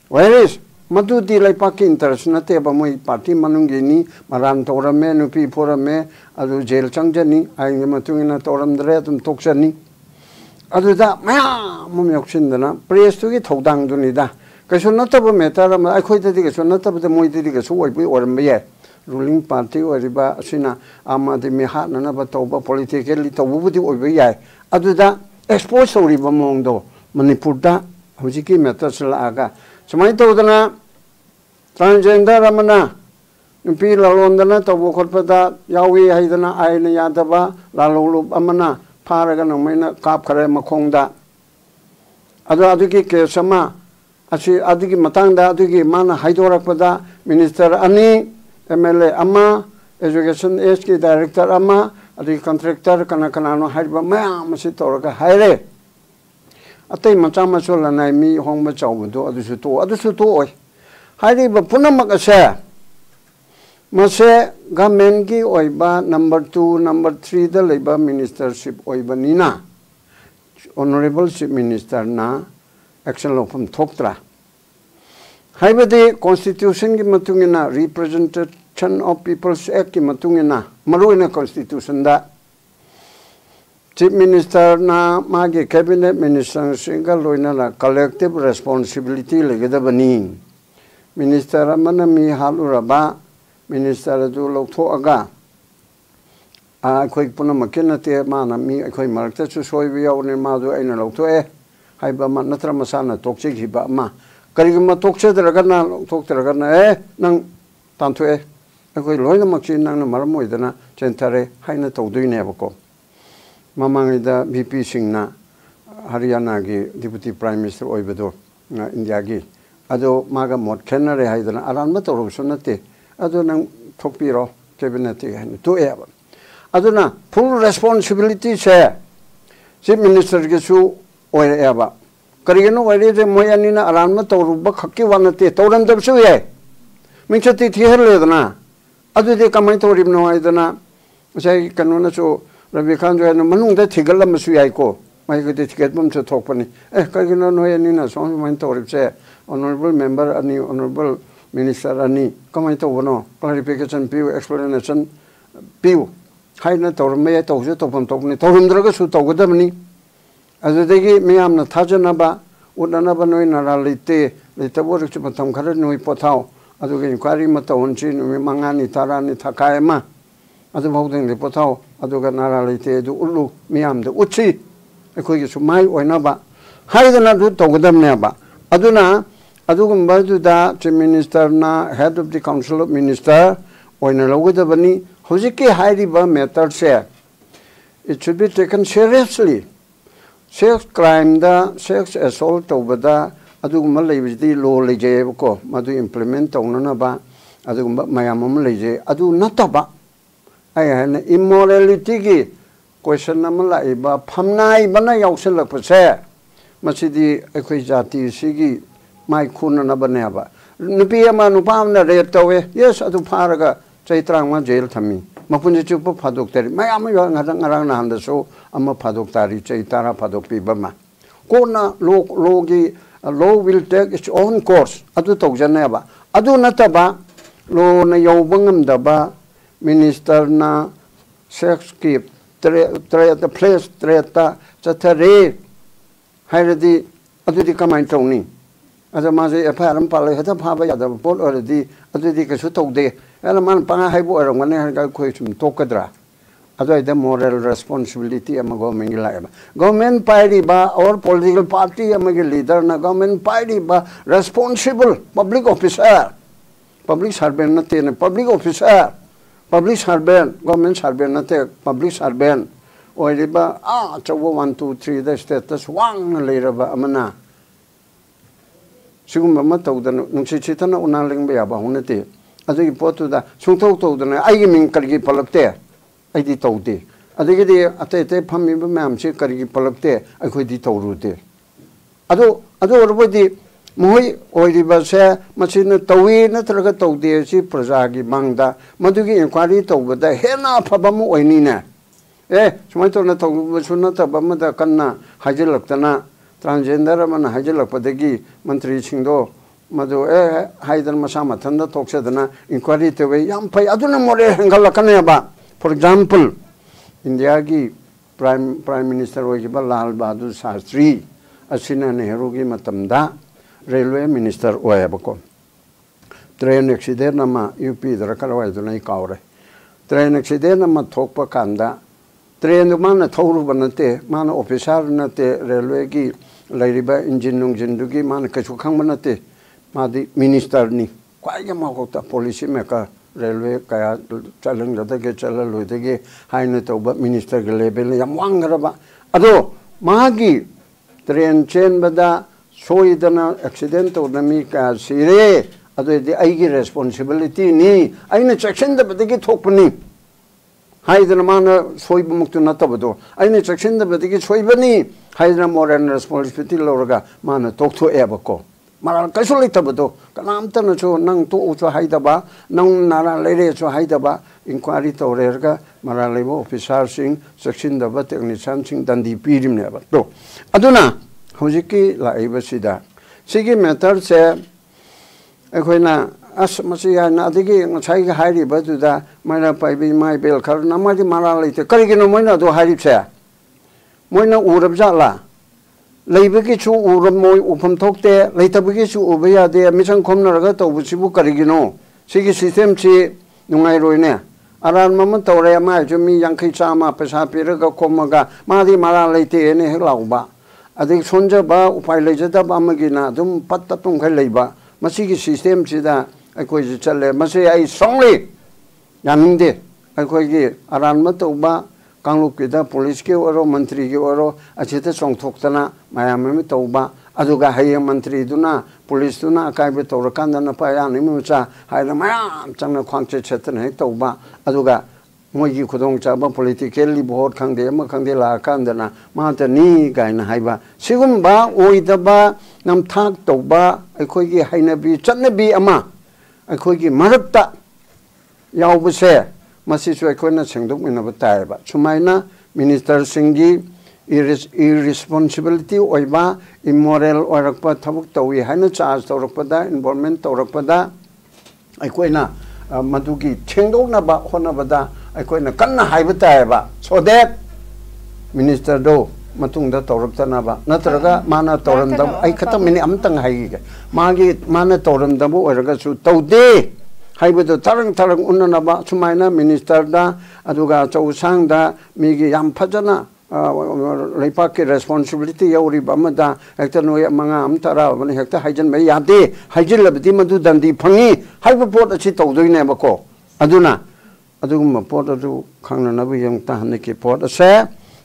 whereas madu di lai pak interest na te ba moi party manungi ni maran torame nupi porame adu jail changjani ai matungina toram dre tum toksani adu da ma mum yoksindana press tu gi thodang dunida Kaso nataba metara ma akhoi tadi kaso nataba de moi tadi kaso oi oram ye ruling party oriba asina amade mi ha na ba toba politically tobu budi oi ye aduda expose oriba mongdo Manipur da hojiki meta sala aga samai todana transgender amana nupi lalondana tobu khotpada yawi haidana aina yadaba lalolu amana pharaga namaina kap khare makhongda aduki kesama Asi adigi matangda adigi mana haidorakpada minister ani MLA ama education SK director ama adigi contractor kanano haiba mayam masi toraga haire atai macha machola nai mi hongba chawbudo adusu to oi haire ba punamak ase mase government gi oiba number 2 number 3 da leiba ministership oiba nina honorable chief minister na action law from Thoktra. Haibadi constitution ki matungina representation of people's act ki matungina maruina constitution da chief minister na magi cabinet minister single loina la collective responsibility legeda bani minister amana mi haluraba minister du loktho aga khoi puna makena te mana mi khoi marakta chu soibi yaune ma du aina loktho haiba ma natra masana tokche hiba ma karigma tokche dragana tok dragana nang tanthue akoi loina makchi nang na maram oidana chentare haina tawduine bako ꯃꯃꯥꯡꯉꯩꯗ V ꯁꯤꯡꯅ ꯍꯔꯤꯌꯥꯅꯥꯒꯤ deputy prime minister ꯑꯣꯏꯕꯗꯣ ꯏꯟꯗꯤꯌꯥꯒꯤ ꯑꯗꯣ ꯃꯥꯒ ꯃꯣꯠ ꯈꯦꯠꯅꯔꯦ ꯍꯥꯏꯗꯅ ꯑꯔꯥꯟꯕ ꯇꯧꯔꯕꯁꯨ ꯅꯠꯇꯦ ꯑꯗꯣ ꯅꯪ ꯊꯣꯛꯄꯤꯔꯣ ꯀꯦꯕꯤꯅꯦꯠꯇꯒꯤ ꯍꯥꯏꯅ ꯇꯣꯛꯑꯦꯕ ꯑꯗꯨꯅ ꯐꯨꯜ ꯔꯦꯁꯄꯣꯟꯁꯤꯕꯤꯂꯤꯇꯤꯁꯦ ꯆꯤꯐ ꯃꯤꯅꯤꯁꯇꯔꯒꯤꯁꯨ ꯑꯣꯏꯔꯛꯑꯦꯕ ꯀꯔꯤꯒꯤꯅꯣ ꯑꯣꯏꯔꯤꯁꯦ ꯃꯣꯏ ꯑꯅꯤꯅ ꯑꯔꯥꯟꯕ ꯇꯧꯔꯨꯕ ꯈꯛꯀꯤ ꯋꯥ ꯅꯠꯇꯦ ꯇꯧꯔꯝꯗꯕꯁꯨ ꯌꯥꯏ ꯃꯤꯡꯆꯠꯇꯤ ꯊꯤꯍꯜꯂꯦꯗꯅ ꯑꯗꯨꯗꯤ ꯀꯃꯥꯏꯅ ꯇꯧꯔꯤꯕꯅꯣ ꯍꯥꯏꯗꯅ ꯉꯁꯥꯏ ꯀꯩꯅꯣꯅꯁꯨ ꯔꯕꯤꯀꯥꯟꯇ ꯃꯅꯨꯡꯗ ꯊꯤꯒꯠꯂꯝꯕꯁꯨ ꯌꯥꯏꯀꯣ ꯃꯥꯒꯤꯗꯤ ꯊꯤꯒꯠꯐꯝꯁꯨ ꯊꯣꯛꯄꯅꯤ ꯀꯔꯤꯒꯤꯅꯣ ꯅꯣꯏ ꯑꯅꯤꯅ ꯁꯨꯃꯥꯏꯅ ꯇꯧꯔꯤꯕꯁꯦ ꯑꯣꯅꯔꯦꯕꯜ ꯃꯦꯝꯕꯔ ꯑꯅꯤ ꯑꯣꯅꯔꯦꯕꯜ ꯃꯤꯅꯤꯁꯇꯔ ꯑꯅꯤ ꯀꯃꯥꯏꯅ ꯇꯧꯕꯅꯣ ꯀ꯭ꯂꯥರಿꯐꯤꯀꯦꯁꯟ ꯄꯤꯌꯨ ꯑꯦꯛꯁꯄ꯭ꯂꯦꯅꯦꯁꯟ ꯄꯤꯌꯨ ꯍꯥꯏꯅ ꯇꯧꯔꯝꯕ ꯌꯥꯏ ꯇꯧꯁꯨ ꯇꯧꯐꯝ ꯊꯣꯛꯄꯅꯤ ꯇꯧꯔꯝꯗ꯭ꯔꯒꯁꯨ ꯇꯧꯒꯗꯕꯅꯤ ꯑꯗꯨꯗꯒꯤ ꯃꯤꯌꯥꯝꯅ ꯊꯥꯖꯅꯕ ꯎꯠꯅꯅꯕ ꯅꯣꯏ ꯅꯔꯥ ꯂꯩꯇꯦ ꯂꯩꯇꯕ ꯑꯣꯏꯔꯁꯨ ꯃꯇꯝ ꯈꯔ ꯅꯣꯏ ꯄꯣꯊꯥꯎ ꯑꯗꯨꯒ ꯏꯟꯀ꯭ꯋꯥꯏꯔꯤ ꯑꯃ ꯇꯧꯍꯟꯁꯤ ꯅꯨꯃꯤꯠ 5ꯅꯤ 10ꯅꯤ ꯊꯥꯈꯥꯏ ꯑꯃ ꯑꯗꯨꯐꯥꯎꯗꯪꯗꯤ ꯄꯣꯊꯥꯎ ꯑꯗꯨꯒ ꯅꯔꯥ ꯂꯩꯇꯦ ꯑꯗꯨ ꯎꯠꯂꯨ ꯃꯤꯌꯥꯝꯗ ꯎꯠꯁꯤ ꯑꯩꯈꯣꯏꯒꯤꯁꯨ ꯃꯥꯏ ꯑꯣꯏꯅꯕ ꯍꯥꯏꯗꯅ ꯑꯗꯨ ꯇꯧꯒꯗꯕꯅꯦꯕ ꯑꯗꯨꯅ ꯑꯗꯨꯒꯨꯝꯕꯗꯨꯗ ꯆꯤꯐ ꯃꯤꯅꯤꯁꯇꯔꯅ head of the council of minister ꯑꯣꯏꯅ ꯂꯧꯒꯗꯕꯅꯤ ꯍꯧꯖꯤꯛꯀꯤ ꯍꯥꯏꯔꯤꯕ ꯃꯦꯇꯔꯁꯦ it should be taken seriously ꯁꯦꯛꯁ ꯀ꯭ꯔꯥꯏꯝꯗ ꯁꯦꯛꯁ ꯑꯦꯁꯣꯜꯠ ꯇꯧꯕꯗ ꯑꯗꯨꯒꯨꯝꯕ ꯂꯩꯕꯁꯤꯗꯤ ꯂꯣ ꯂꯩꯖꯩꯑꯕꯀꯣ ꯃꯗꯨ ꯏꯝꯄ꯭ꯂꯤꯃꯦꯟ ꯇꯧꯅꯅꯕ ꯑꯗꯨꯒꯨꯝꯕ ꯃꯌꯥꯝ ꯑꯃ ꯂꯩꯖꯩ ꯑꯗꯨ ꯅꯠꯇꯕ ꯑꯩ ꯍꯥꯏꯅ ꯏꯃꯣꯔꯦꯂꯤꯇꯤꯒꯤ ꯀꯣꯏꯁꯟ ꯑꯃ ꯂꯥꯛꯏꯕ ꯐꯝꯅꯥꯏꯕꯅ ꯌꯥꯎꯁꯜꯂꯛꯄꯁꯦ ꯃꯁꯤꯗꯤ ꯑꯩꯈꯣꯏ ꯖꯥꯇꯤꯁꯤꯒꯤ ꯃꯥꯏ ꯈꯨꯅꯅꯕꯅꯦꯕ ꯅꯨꯄꯤ ꯑꯃ ꯅꯨꯄꯥ ꯑꯃꯅ ꯔꯦꯞ ꯇꯧꯋꯦ ꯌꯦꯁ ꯑꯗꯨ ꯐꯥꯔꯒ ꯆꯍꯤ 35 ꯖꯦꯜ ꯊꯝꯃꯤ ꯃꯄꯨꯟꯁꯤ ꯆꯨꯞꯄ ꯐꯥꯗꯣꯛꯇꯔꯤ ꯃꯌꯥꯝ ꯑꯃ ꯉꯔꯥꯡ ꯅꯍꯥꯟꯗꯁꯨ ꯑꯃ ꯐꯥꯗꯣꯛꯇꯥꯔꯤ ꯆꯍꯤ 10 ꯐꯥꯗꯣꯛꯄꯤꯕ ꯑꯃ ꯀꯣꯟꯅ ꯂꯣꯒꯤ law will take its own course ꯑꯗꯨ ꯇꯧꯖꯅꯦꯕ ꯑꯗꯨ ꯅꯠꯇꯕ ꯂꯣꯅ ꯌꯧꯕ ꯉꯝꯗꯕ ꯃꯤꯅꯤꯁꯇꯔꯅ ꯁꯦꯛꯁꯀꯤ ꯇ꯭ꯔꯦꯠꯇ ꯐ꯭ꯂꯦꯁ ꯇ꯭ꯔꯦꯠꯇ ꯆꯠꯊꯔꯦ ꯍꯥꯏꯔꯗꯤ ꯑꯗꯨꯗꯤ ꯀꯃꯥꯏꯅ ꯇꯧꯅꯤ ꯑꯗ ꯃꯥꯁꯦ FIR ꯑꯃ ꯄꯥꯜꯂꯒ ꯍꯦꯛꯇ ꯐꯥꯕ ꯌꯥꯗꯕ ꯄꯣꯠ ꯑꯣꯏꯔꯗꯤ ꯑꯗꯨꯗꯤ ꯀꯩꯁꯨ ꯇꯧꯗꯦ ꯑꯗꯨꯅ ꯃꯥꯅ ꯄꯪꯍꯥꯏ ꯍꯥꯏꯕ ꯑꯣꯏꯔꯝꯒꯅꯤ ꯍꯥꯏꯔꯒ ꯑꯩꯈꯣꯏ ꯁꯨꯝ ꯇꯣꯛꯀꯗ꯭ꯔꯥ ꯑꯗꯨꯋꯥꯏꯗ ꯃꯣꯔꯦꯜ ꯔꯦꯁꯄꯣꯟꯁꯤꯕꯤꯂꯤꯇꯤ ꯑꯃ ꯒꯣꯔꯃꯦꯟꯒꯤ ꯂꯥꯛꯑꯦꯕ ꯒꯣꯔꯃꯦꯟ ꯄꯥꯏꯔꯤꯕ ꯑꯣꯔ ꯄꯣꯂꯤꯇꯤꯀꯦꯜ ꯄꯥꯔꯇꯤ ꯑꯃꯒꯤ ꯂꯤꯗꯔꯅ ꯒꯣꯔꯃꯦꯟ ꯄꯥꯏꯔꯤꯕ responsible public officer public servant ꯅꯠꯇꯦꯅꯦ public officer public servant government servant ꯅꯠꯇꯦ ꯄꯕ꯭ꯂꯤꯛ ꯁꯥꯔꯚꯦꯟ ꯑꯣꯏꯔꯤꯕ ꯑꯆꯧꯕ 1 2 3ꯗ ꯁ꯭ꯇꯦꯇꯁ ꯋꯥꯡꯅ ꯂꯩꯔꯕ ꯑꯃꯅ सिगुम तौदन नुसीसीतन उना लिंग याबा होनते अदुगी पोतुदा सुंथौ तौदन आइगी मिंग करगी पलकते आइदी तौदे अदगिदि अते अते फमिबा मैमसे करगी पलकते अखोइदी तौरुदे अदो ओरबदि मोहई ओइरिबासे मसिन तौई नत्रगा तौदे सि प्रजागी मांगदा मदुगी इंक्वायरी तौबदा हेना फबम ओइनिने सुमाय तौना तौबसु नतबमदा कन्ना हाजिलक्तना ट्रांसजेंडर अमना हाजिलक्पदगी मंत्री सिंगदो मदु हाइदन मसा मथंदा तोक्सदना इंक्वायरी तवे याम फै अदुना मोरे हेंगलकनेबा फॉर एग्जांपल इंडिया की प्राइम मिनिस्टर ओइगिबा लाल बहादुर शास्त्री असिना नेहरू की मतमदा रेलवे मिनिस्टर ओयबको ट्रेन एक्सीडेंट नमा यूपी दरकर ओयदुना कावरे ट्रेन एक्सीडेंट नमा थोकपा कांदा ट्रेन माना थौरुबा नते माना ऑफिसर नते रेलवे की लैरिबा इंजिन नुंजिनदुगी माना कछु खंगबा नते मादी मिनिस्टर नि क्वाइगे माकोता पॉलिसी मेकर रेलवे कया चलन गदगे चलन लोइदगे हाइने तौबा मिनिस्टर के लेवल याम वांगरबा अदो मागी ट्रेन चेनबदा सोइदना एक्सीडेंट तौदमी का सिरे अदोदि आइगी रेस्पोंसिबिलिटी नि आइने सेक्शन दबदगी थोकपनी हाइदना माना सोइब मुक्त नतबदो आइने सेक्शन दबदगी सोइबनी हाइदना मोरल रेस्पोंसिबिलिटी लौरगा माना तोक्थो एबको मारा कैसो लेतबदो कनामतनसो नंग तो उचो हाइदबा नंग नारा लेरे चो हाइदबा इंक्वायरी तौरेरगा मारा लेबो ऑफिसर सिंग सेक्शन दबा टेक्नीशियन सिंग दंदी पीरिमनेबा तो अदुना हौजिकी लाइबसिदा सिगी मैटर से अखोइना अस मसी याना अदिगी ngसाइगा हाइरिबदुदा माइना पाइबि माइ बेल खर नमादि मारा लेते करिगिनो मोइना दो हाइरिबसे मोइना उरबजाला लेबगी छु उरमोय उफम थोकते लेतबगी छु उबे यादे मिसंग खोमनरगा तौबसिबु करिगिनो सिगी सिस्टम छि नुंगाइ रोइने अरान मम तौरे माइ जुमि यांखै चामा पैसा पिरगा खोमगा मादि मारा लेते ने हेलाउबा अदिग सोनजबा उपाय लेजदबा अमगिना दुम पत्ता तुंखै लेबा मसिगी सिस्टम सिदा अखोइ चले मसे आई स्ट्रांगली यानिंदे अखोइगी अरान म तौबा कांगलुपकीदा पुलिस के ओरो मंत्री के ओरो अचिते चोंथोक्तना मायाम तौबा अदुगा हयें मंत्री दुना पुलिस दुना अकायबे तौरकांदना पायानि मुचा हायना मायाम चंगना ख्वांगचे छेतन हे तौबा अदुगा मोगी खुदोंग चाबा पॉलिटिकली भोट खंगदे अमा खंगदे लाकांदना माता नी गायना हायबा सिगुम्बा ओइदबा नमथाक तौबा अखोयगी हायनबी चन्नबी अमा अखोयगी मरक्ता यावबसे मसीसु अखोयना सेंगदोकमिनबा तायबा सुमायना मिनिस्टर सिंगी irresponsibility ओइबा immoral ओरकपा थबुक तौई हायना चार्ज तौरकपदा इन्वॉल्वमेंट तौरकपदा अखोयना मदुगी थेंगदोकनबा होनबदा अखोयना कन्ना हायबा तायबा so that minister do matungda tौरक्तनबा नत्रगा माना तौरमदम आई खतम मिनि अमतंग हायगे मागी माना तौरमदबो ओरगसु तौदे हाइबदो तरंग तरंग उन्ननबा सुमायना मिनिस्टर दा अदुगा चौसांग दा मिगी याम फजना लेपा के रेस्पॉन्सिबिलिटी यौरीबा अमदा हेक्टर नोय मंगा अमतरा बने हेक्टर हाइजन मै यादे हाइजन लबदी मदु दंदी फंगी हाइब पोट अछि तौदोइनेबको अदुना अदुगुम पोट अदु खंगननबो यंग ताहने के पोट असे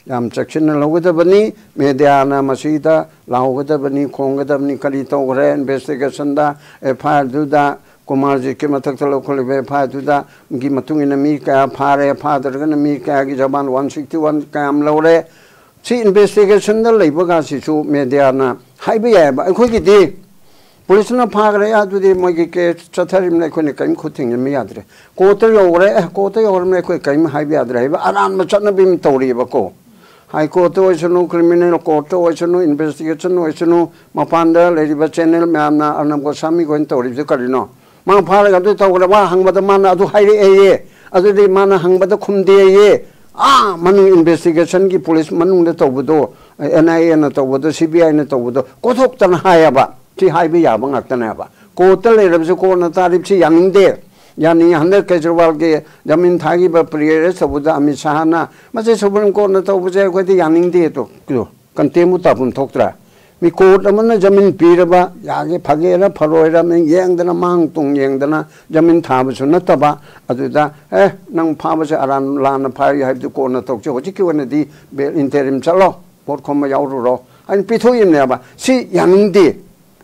याम चेक्शन लौगदबनी मीडियाना मसीदा लाउगदबनी खोंगदबनी करी तौगरे इन्वेस्टिगेशन दा एफआईआर दुदा कुमार जी के मथक लौखलिबे फादुदा की मतुंगिना मी क्या फारे फादरगन मी क्या की जबान 161 काम लौरे सी इन्वेस्टिगेशन द लेबगासिसु मीडियाना हाइबे याबा अखोगिदि पुलिसना फागरे यादुदि मोगी के चथरिमने खोने कइम खुथिंग मी यादरे कोत यौरे कोत यौरमे खोय कइम हाइबे यादरे हाइबा आरान मचना बिम तौरिबको हाई कोर्ट ओइसनु क्रिमिनल कोर्ट ओइसनु इन्वेस्टिगेशन ओइसनु मपानदा लेरिबा चैनल म्यामना अर्नब गोस्वामी गोइन तौरिबे करिनो मा फारगा दु तौगरा वा हंगबदा माना अदु हाइरे एये अदुदि माना हंगबदा खुमदे ये आ मनु इन्वेस्टिगेशन की पुलिस मनुंगदा तौबदो एनआईए न तौबदो सीबीआई न तौबदो कोथोक्तन हायाबा ति हाइबे याबा ngaktanaba कोर्ट लेरबसे कोर्ट तारिबसे यानिंगदे यानी हंदर केजरीवाल के जमीन थागी प्रियर सबुदा अमित शाह ना मसे सुप्रीम कोर्ट न तौबजे कोदि यानिंगदे तो कंटेमु तापुन थोक्त्रा मी कोर्ट अमन जमीन पीरबा यागे फगेरा फरोयरा में येंगदना मांग तुंग येंगदना जमीन थाबसु नतबा अदुदा नंग फाबसे अरान लान फाय हाइबदु कोर्ट न तोक्चे होजिकि वनदि बे इंटरिम चलो कोर्ट खोम यावरुरो अन पिथोयिनेबा सी यानिंगदे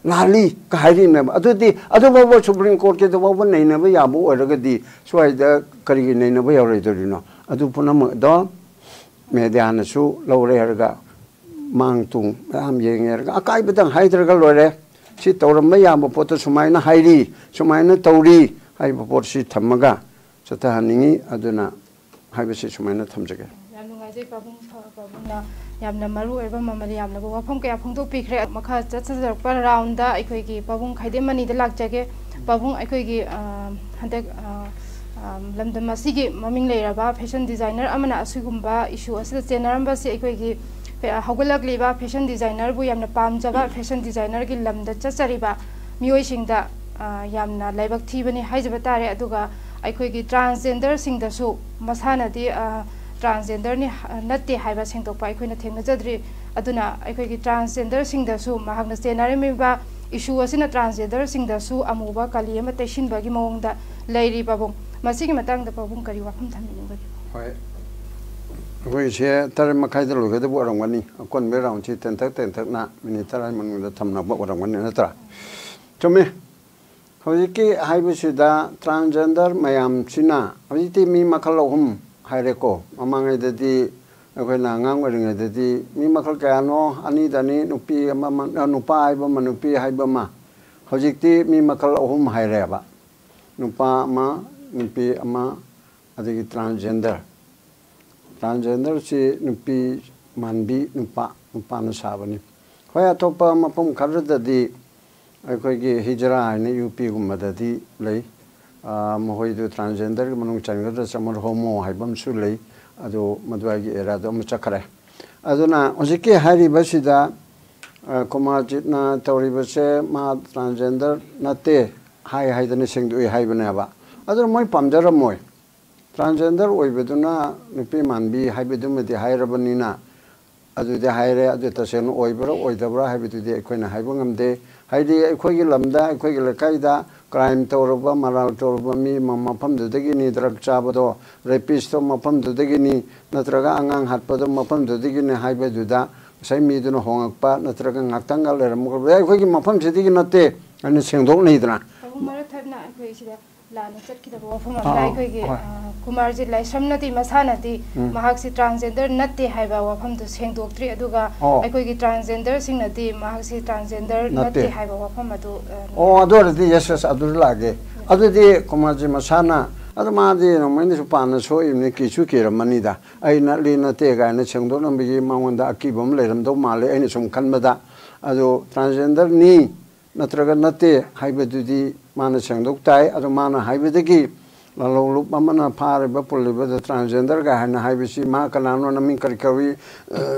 लाली काहरिनेबा अदुदि अदुबो सुप्रीम कोर्ट के दबो नैनबा याबो ओरगदि स्वाइदा करिगि नैनबा यावरैदरिनो अदु पुनम दो मेडियानसु लौरे हरगा मांग तुंग याम येंगेरगा अकाइबदंग हाइदरगा लोरे सी तौरम याबो पोत सुमाइना हाइरी सुमाइना तौरी हाइबो पोत सी थमगा चताहनिंगी अदुना हाइबसे सुमाइना थमजगे याम नुंगाइजे पाबुंगना यामना मरु एबा ममल यामना वफम कया फोंदोकपिख्रे मखा चचजरपा राउंड दा अखोइगी पाबुंग खाइदेमनीदा लाक्चगे पाबुंग अखोइगी हंदक लमदम असिगी ममिंग लेरबा फैशन डिजाइनर अमना असुगुम्बा इशू असिदा चेनरमबासी अखोइगी हौगलकलिबा फैशन डिजाइनर बु यामना पामजबा फैशन डिजाइनर की लमदा चचरिबा मियोइसिंगदा यामना लाइबक थीबनी हाइजबा तारे अदुगा अखोइगी ट्रांसजेंडर सिंगदसु मसानादी ट्रांसजेंडर नि नत्ते हाइबा सेंगतोकपा अखोइना थेंगजद्रि अदुना अखोइगी ट्रांसजेंडर सिंगदसु महागना चेनरमिबा इशू असिना ट्रांसजेंडर सिंगदसु अमुबा काली अमा तैसिनबागी मओंगदा लैरि बाबुंग मसिगी मतंगदा बाबुंग करी वाफम थमिनिंगबागी होय अखोइसे तर मखाइदा लोगदबो अरंगनी अकोन बे राउंड छि तेंथक ना मिनिट तराय मनुंगदा थमनाबो अरंगनी नत्रा चुमे हौजिकी हाइबसिदा ट्रांसजेंडर मयाम सिना हौजिति मी मखल अहुम हाइरेको ममांगैददि अखोइना आंगांग ओरिङैददि मी मखल कयानो अनिदनि नुपी अमा नुपा हाइबा नुपी हाइबा मा हौजिकति मी मखल अहुम हाइरेबा नुपा अमा नुपी अमा अदगि ट्रांसजेंडर से नुपी मानबी नुपाना साबनी होय अतोपा मफम खरददि अखोइगी हिजरा हाइना यूपी गुम्बददि लै महोइदु ट्रांसजेंडर मनुंग चंगद समर होमो हाइबमसु लै अदो मदवागी एरादो मचखरे अदुना हजिकी हारिबसिदा कुमारजितना तौरिबसे मा ट्रांसजेंडर नते हाइदने सेंगदुइ हाइबनेबा अदो मोय पामजरमोय ट्रांसजेंडर ओइबदुना नुपी मानबी हाइबदुमदि हाइरबनिना ꯑꯗꯨꯗꯤ ꯍꯥꯏꯔꯦ ꯑꯗꯨ ꯇꯁꯦꯡꯅ ꯑꯣꯏꯕ꯭ꯔꯥ ꯑꯣꯏꯗꯕ꯭ꯔꯥ ꯍꯥꯏꯕꯗꯨꯗꯤ ꯑꯩꯈꯣꯏꯅ ꯍꯥꯏꯕ ꯉꯝꯗꯦ ꯍꯥꯏꯗꯤ ꯑꯩꯈꯣꯏꯒꯤ ꯂꯝꯗ ꯑꯩꯈꯣꯏꯒꯤ ꯂꯩꯀꯥꯏꯗ ꯀ꯭ꯔꯥꯏꯝ ꯇꯧꯔꯕ ꯃꯔꯥꯜ ꯇꯧꯔꯕ ꯃꯤ ꯃꯐꯝꯗꯨꯗꯒꯤꯅꯤ ꯗ꯭ꯔꯒ ꯆꯥꯕꯗꯣ ꯔꯦꯄꯤꯁꯇꯣ ꯃꯐꯝꯗꯨꯗꯒꯤꯅꯤ ꯅꯠꯇ꯭ꯔꯒ ꯑꯉꯥꯡ ꯍꯥꯠꯄꯗꯣ ꯃꯐꯝꯗꯨꯗꯒꯤꯅꯤ ꯍꯥꯏꯕꯗꯨꯗ ꯉꯁꯥꯏ ꯃꯤꯗꯨꯅ ꯍꯣꯡꯉꯛꯄ ꯅꯠꯇ꯭ꯔꯒ ꯉꯥꯛꯇꯪꯒ ꯂꯩꯔꯝꯃꯒ ꯑꯩꯈꯣꯏꯒꯤ ꯃꯐꯝꯁꯤꯗꯒꯤ ꯅꯠꯇꯦ ꯍꯥꯏꯅ ꯁꯦꯡꯗꯣꯛꯅꯩꯗꯅ ꯃꯔꯛ ꯊꯠꯅ ꯑꯩꯈꯣꯏ ꯁꯤꯗ ꯂꯥꯟꯅ ꯆꯠꯈꯤꯗꯕ ꯋꯥꯐꯝ ꯑꯃꯗ ꯑꯩꯈꯣꯏꯒꯤ ꯀꯨꯃꯥꯔꯖꯤꯠ ꯂꯥꯏꯁ꯭ꯔꯝꯅꯗꯤ ꯃꯁꯥꯅꯗꯤ ꯃꯍꯥꯛꯁꯤ ꯇ꯭ꯔꯥꯟꯁꯖꯦꯟꯗꯔ ꯅꯠꯇꯦ ꯍꯥꯏꯕ ꯋꯥꯐꯝꯗꯨ ꯁꯦꯡꯗꯣꯛꯇ꯭ꯔꯤ ꯑꯗꯨꯒ ꯑꯩꯈꯣꯏꯒꯤ ꯇ꯭ꯔꯥꯟꯁꯖꯦꯟꯗꯔꯁꯤꯡꯅꯗꯤ ꯃꯍꯥꯛꯁꯤ ꯇ꯭ꯔꯥꯟꯁꯖꯦꯟꯗꯔ ꯅꯠꯇꯦ ꯍꯥꯏꯕ ꯋꯥꯐꯝ ꯑꯗꯨ ꯑꯗꯨ ꯑꯣꯏꯔꯗꯤ ꯌꯦꯁ ꯑꯗꯨ ꯂꯥꯛꯑꯒꯦ ꯑꯗꯨꯗꯤ ꯀꯨꯃꯥꯔꯖꯤꯠ ꯃꯁꯥꯅ ꯑꯗꯨ ꯃꯥꯗꯤ ꯅꯣꯡꯃꯩꯅꯁꯨ ꯄꯥꯟꯅ ꯁꯣꯛꯏꯕꯅꯤ ꯀꯤꯁꯨ ꯀꯤꯔꯝꯃꯅꯤꯗ ꯑꯩ ꯅꯠꯂꯤ ꯅꯠꯇꯦ ꯀꯥꯏꯅ ꯁꯦꯡꯗꯣꯛꯅꯕꯒꯤ ꯃꯉꯣꯟꯗ ꯑꯀꯤꯕ ꯑꯃ ꯂꯩꯔꯝꯗꯧ ꯃꯥꯜꯂꯦ ꯑꯩꯅ ꯁꯨꯝ ꯈꯟꯕꯗ ꯑꯗꯨ ꯇ꯭ꯔꯥꯟꯁꯖꯦꯟꯗꯔꯅꯤ ꯅꯠꯇ꯭ꯔꯒ ꯅꯠꯇꯦ ꯍꯥꯏꯕꯗꯨꯗꯤ ꯃꯥꯅ ꯁꯦꯡꯗꯣꯛ ꯇꯥꯏ ꯑꯗꯨ ꯃꯥꯅ ꯍꯥꯏꯕꯗꯒꯤ ꯂꯂꯣꯟꯂꯨꯞ ꯑꯃꯅ ꯐꯥꯔꯤꯕ ꯄꯨꯜꯂꯤꯕꯗ ꯇ꯭ꯔꯥꯟꯁꯖꯦꯟꯗꯔꯒ ꯍꯥꯏꯅ ꯍꯥꯏꯕꯁꯤ ꯃꯥ ꯀꯅꯥꯅꯣ ꯅꯃꯤꯡ ꯀꯔꯤ ꯀꯧꯏ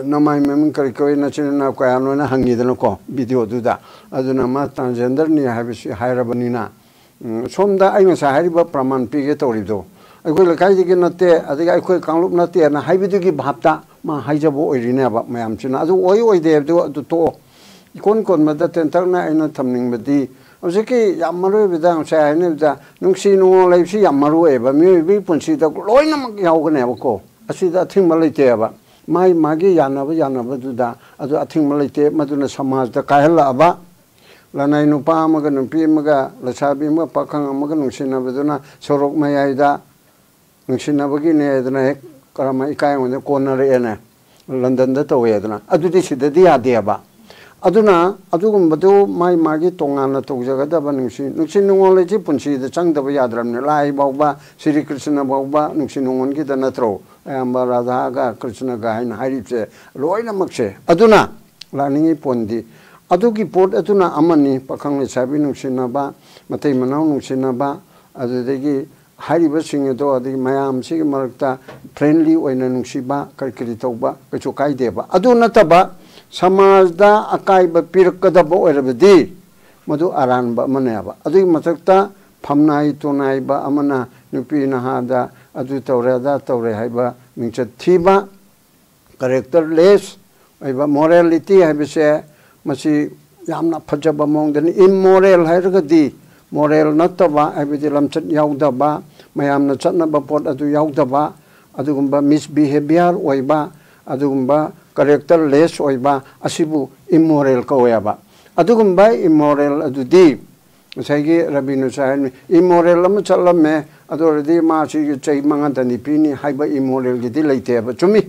ꯅꯃꯥꯏ ꯃꯃꯤꯡ ꯀꯔꯤ ꯀꯧꯏ ꯅꯆꯤꯟ ꯏꯅꯥꯎ ꯀꯌꯥꯅꯣꯅ ꯍꯪꯉꯤꯗꯅꯀꯣ ꯚꯤꯗꯤꯑꯣꯗꯨꯗ ꯑꯗꯨꯅ ꯃꯥ ꯇ꯭ꯔꯥꯟꯁꯖꯦꯟꯗꯔꯅꯤ ꯍꯥꯏꯕꯁꯤ ꯍꯥꯏꯔꯕꯅꯤꯅ ꯁꯣꯝꯗ ꯑꯩ ꯉꯁꯥꯏ ꯍꯥꯏꯔꯤꯕ ꯄ꯭ꯔꯃꯥꯟ ꯄꯤꯒꯦ ꯇꯧꯔꯤꯕꯗꯣ ꯑꯩꯈꯣꯏ ꯂꯩꯀꯥꯏꯗꯒꯤ ꯅꯠꯇꯦ ꯑꯗꯒꯤ ꯑꯩꯈꯣꯏ ꯀꯥꯡꯂꯨꯞ ꯅꯠꯇꯦꯅ ꯍꯥꯏꯕꯗꯨꯒꯤ ꯚꯥꯞꯇ ꯃꯥ ꯍꯥꯏꯖꯕ ꯑꯣꯏꯔꯤꯅꯦꯕ ꯃꯌꯥꯝꯁꯤꯅ ꯑꯗꯨ ꯑꯣꯏꯗꯦ ꯍꯥꯏꯕꯗꯨ ꯑꯗꯨ ꯇꯣꯛꯑꯣ ꯏꯀꯣꯟ ꯀꯣꯟꯕꯗ ꯇꯦꯟꯇꯛꯅ ꯑꯩꯅ ꯊꯝꯅꯤꯡꯕꯗꯤ ꯍꯧꯖꯤꯛꯀꯤ ꯌꯥꯝ ꯃꯔꯨꯑꯣꯏꯕꯗ ꯉꯁꯥꯏ ꯍꯥꯏꯅꯕꯗ ꯅꯨꯡꯁꯤ ꯅꯨꯡꯉꯣꯜ ꯂꯩꯕꯁꯤ ꯌꯥꯝ ꯃꯔꯨꯑꯣꯏꯕ ꯃꯤꯑꯣꯏꯕꯒꯤ ꯄꯨꯟꯁꯤꯗ ꯂꯣꯏꯅꯃꯛ ꯌꯥꯎꯒꯅꯦꯕꯀꯣ ꯑꯁꯤꯗ ꯑꯊꯤꯡꯕ ꯂꯩꯇꯦꯕ ꯃꯥꯒꯤ ꯌꯥꯅꯕꯗꯨꯗ ꯑꯗꯨ ꯑꯊꯤꯡꯕ ꯂꯩꯇꯦ ꯃꯗꯨꯅ ꯁꯃꯥꯖꯗ ꯀꯥꯏꯍꯜꯂꯛꯑꯕ ꯂꯅꯥꯏ ꯅꯨꯄꯥ ꯑꯃꯒ ꯅꯨꯄꯤ ꯑꯃꯒ ꯂꯩꯁꯥꯕꯤ ꯑꯃꯒ ꯄꯥꯈꯪ ꯑꯃꯒ ꯅꯨꯡꯁꯤꯅꯕꯗꯨꯅ ꯁꯣꯔꯣꯛ ꯃꯌꯥꯏꯗ ꯅꯨꯡꯁꯤꯅꯕꯒꯤꯅꯦ ꯍꯥꯏꯗꯅ ꯍꯦꯛ ꯀꯔꯝ ꯏꯀꯥꯏꯉꯣꯟꯗ ꯀꯣꯟꯅꯔꯛꯑꯦꯅꯦ ꯂꯟꯗꯟꯗ ꯇꯧꯋꯦꯗꯅ ꯑꯗꯨꯗꯤ ꯁꯤꯗꯗꯤ ꯌꯥꯗꯦꯕ ꯑꯗꯨꯅ ꯑꯗꯨꯒꯨꯝꯕꯗꯨ ꯃꯥꯒꯤ ꯇꯣꯉꯥꯟꯅ ꯇꯧꯖꯒꯗꯕ ꯅꯨꯡꯁꯤ ꯅꯨꯡꯉꯣꯜ ꯍꯥꯏꯁꯤ ꯄꯨꯟꯁꯤꯗ ꯆꯪꯗꯕ ꯌꯥꯗ꯭ꯔꯕꯅꯤ ꯂꯥꯏ ꯐꯥꯎꯕ ꯁ꯭ꯔꯤ ꯀ꯭ꯔꯤꯁꯅ ꯐꯥꯎꯕ ꯅꯨꯡꯁꯤ ꯅꯨꯡꯉꯣꯜꯒꯤꯗ ꯅꯠꯇ꯭ꯔꯣ ꯑꯌꯥꯝꯕ ꯔꯥꯙꯥꯒ ꯀ꯭ꯔꯤꯁꯅꯒ ꯍꯥꯏꯅ ꯍꯥꯏꯔꯤꯕꯁꯦ ꯂꯣꯏꯅꯃꯛꯁꯦ ꯑꯗꯨꯅ ꯂꯥꯛꯅꯤꯡꯉꯤ ꯄꯣꯟꯗꯤ ꯑꯗꯨꯒꯤ ꯄꯣꯠ ꯑꯗꯨꯅ ꯑꯃꯅꯤ ꯄꯥꯈꯪ ꯂꯩꯁꯥꯕꯤ ꯅꯨꯡꯁꯤꯅꯕ ꯃꯇꯩ ꯃꯅꯥꯎ ꯅꯨꯡꯁꯤꯅꯕ ꯑꯗꯨꯗꯒꯤ ꯍꯥꯏꯔꯤꯕꯁꯤꯡ ꯑꯗꯣ ꯑꯗꯒꯤ ꯃꯌꯥꯝꯁꯤꯒꯤ ꯃꯔꯛꯇ ꯐ꯭ꯔꯦꯟꯂꯤ ꯑꯣꯏꯅ ꯅꯨꯡꯁꯤꯕ ꯀꯔꯤ ꯇꯧꯕ ꯀꯩꯁꯨ ꯀꯥꯏꯗꯦꯕ ꯑꯗꯨ ꯅꯠꯇꯕ ꯁꯃꯥꯖꯗ ꯑꯀꯥꯏꯕ ꯄꯤꯔꯛꯀꯗꯕ ꯑꯣꯏꯔꯕꯗꯤ ꯃꯗꯨ ꯑꯔꯥꯟꯕ ꯑꯃꯅꯦꯕ ꯑꯗꯨꯒꯤ ꯃꯊꯛꯇ ꯐꯝꯅꯥꯏ ꯇꯨꯅꯥꯏꯕ ꯑꯃꯅ ꯅꯨꯄꯤ ꯅꯍꯥꯗ ꯑꯗꯨ ꯇꯧꯔꯦ ꯑꯗꯥ ꯇꯧꯔꯦ ꯍꯥꯏꯕ ꯃꯤꯡꯆꯠ ꯊꯤꯕ ꯀꯦꯔꯦꯛꯇꯔꯂꯦꯁ ꯑꯣꯏꯕ ꯃꯣꯔꯦꯂꯤꯇꯤ ꯍꯥꯏꯕꯁꯦ ꯃꯁꯤ ꯌꯥꯝꯅ ꯐꯖꯕ ꯃꯑꯣꯡꯗꯅꯤ ꯏꯝꯃꯣꯔꯦꯜ ꯍꯥꯏꯔꯒꯗꯤ ꯃꯣꯔꯦꯜ ꯅꯠꯇꯕ ꯍꯥꯏꯕꯗꯤ ꯂꯝꯆꯠ ꯌꯥꯎꯗꯕ ꯃꯌꯥꯝꯅ ꯆꯠꯅꯕ ꯄꯣꯠ ꯑꯗꯨ ꯌꯥꯎꯗꯕ ꯑꯗꯨꯒꯨꯝꯕ ꯃꯤꯁꯕꯤꯍꯦꯕꯤꯌꯔ ꯑꯣꯏꯕ ꯑꯗꯨꯒꯨꯝꯕ ꯀꯦꯔꯦꯛꯇꯔꯂꯦꯁ ꯑꯣꯏꯕ ꯑꯁꯤꯕꯨ ꯏꯝꯃꯣꯔꯦꯜ ꯀꯧꯋꯦꯕ ꯑꯗꯨꯒꯨꯝꯕ ꯏꯝꯃꯣꯔꯦꯜ ꯑꯗꯨꯗꯤ ꯉꯁꯥꯏꯒꯤ ꯔꯕꯤꯅꯁꯨ ꯍꯥꯏꯔꯝꯃꯤ ꯏꯝꯃꯣꯔꯦꯜ ꯑꯃ ꯆꯠꯂꯝꯃꯦ ꯑꯗꯨ ꯑꯣꯏꯔꯗꯤ ꯃꯥꯁꯤ ꯆꯍꯤ 5 ꯄꯤꯅꯤ ꯍꯥꯏꯕ ꯏꯝꯃꯣꯔꯦꯜꯒꯤꯗꯤ ꯂꯩꯇꯦꯕ ꯆꯨꯝꯃꯤ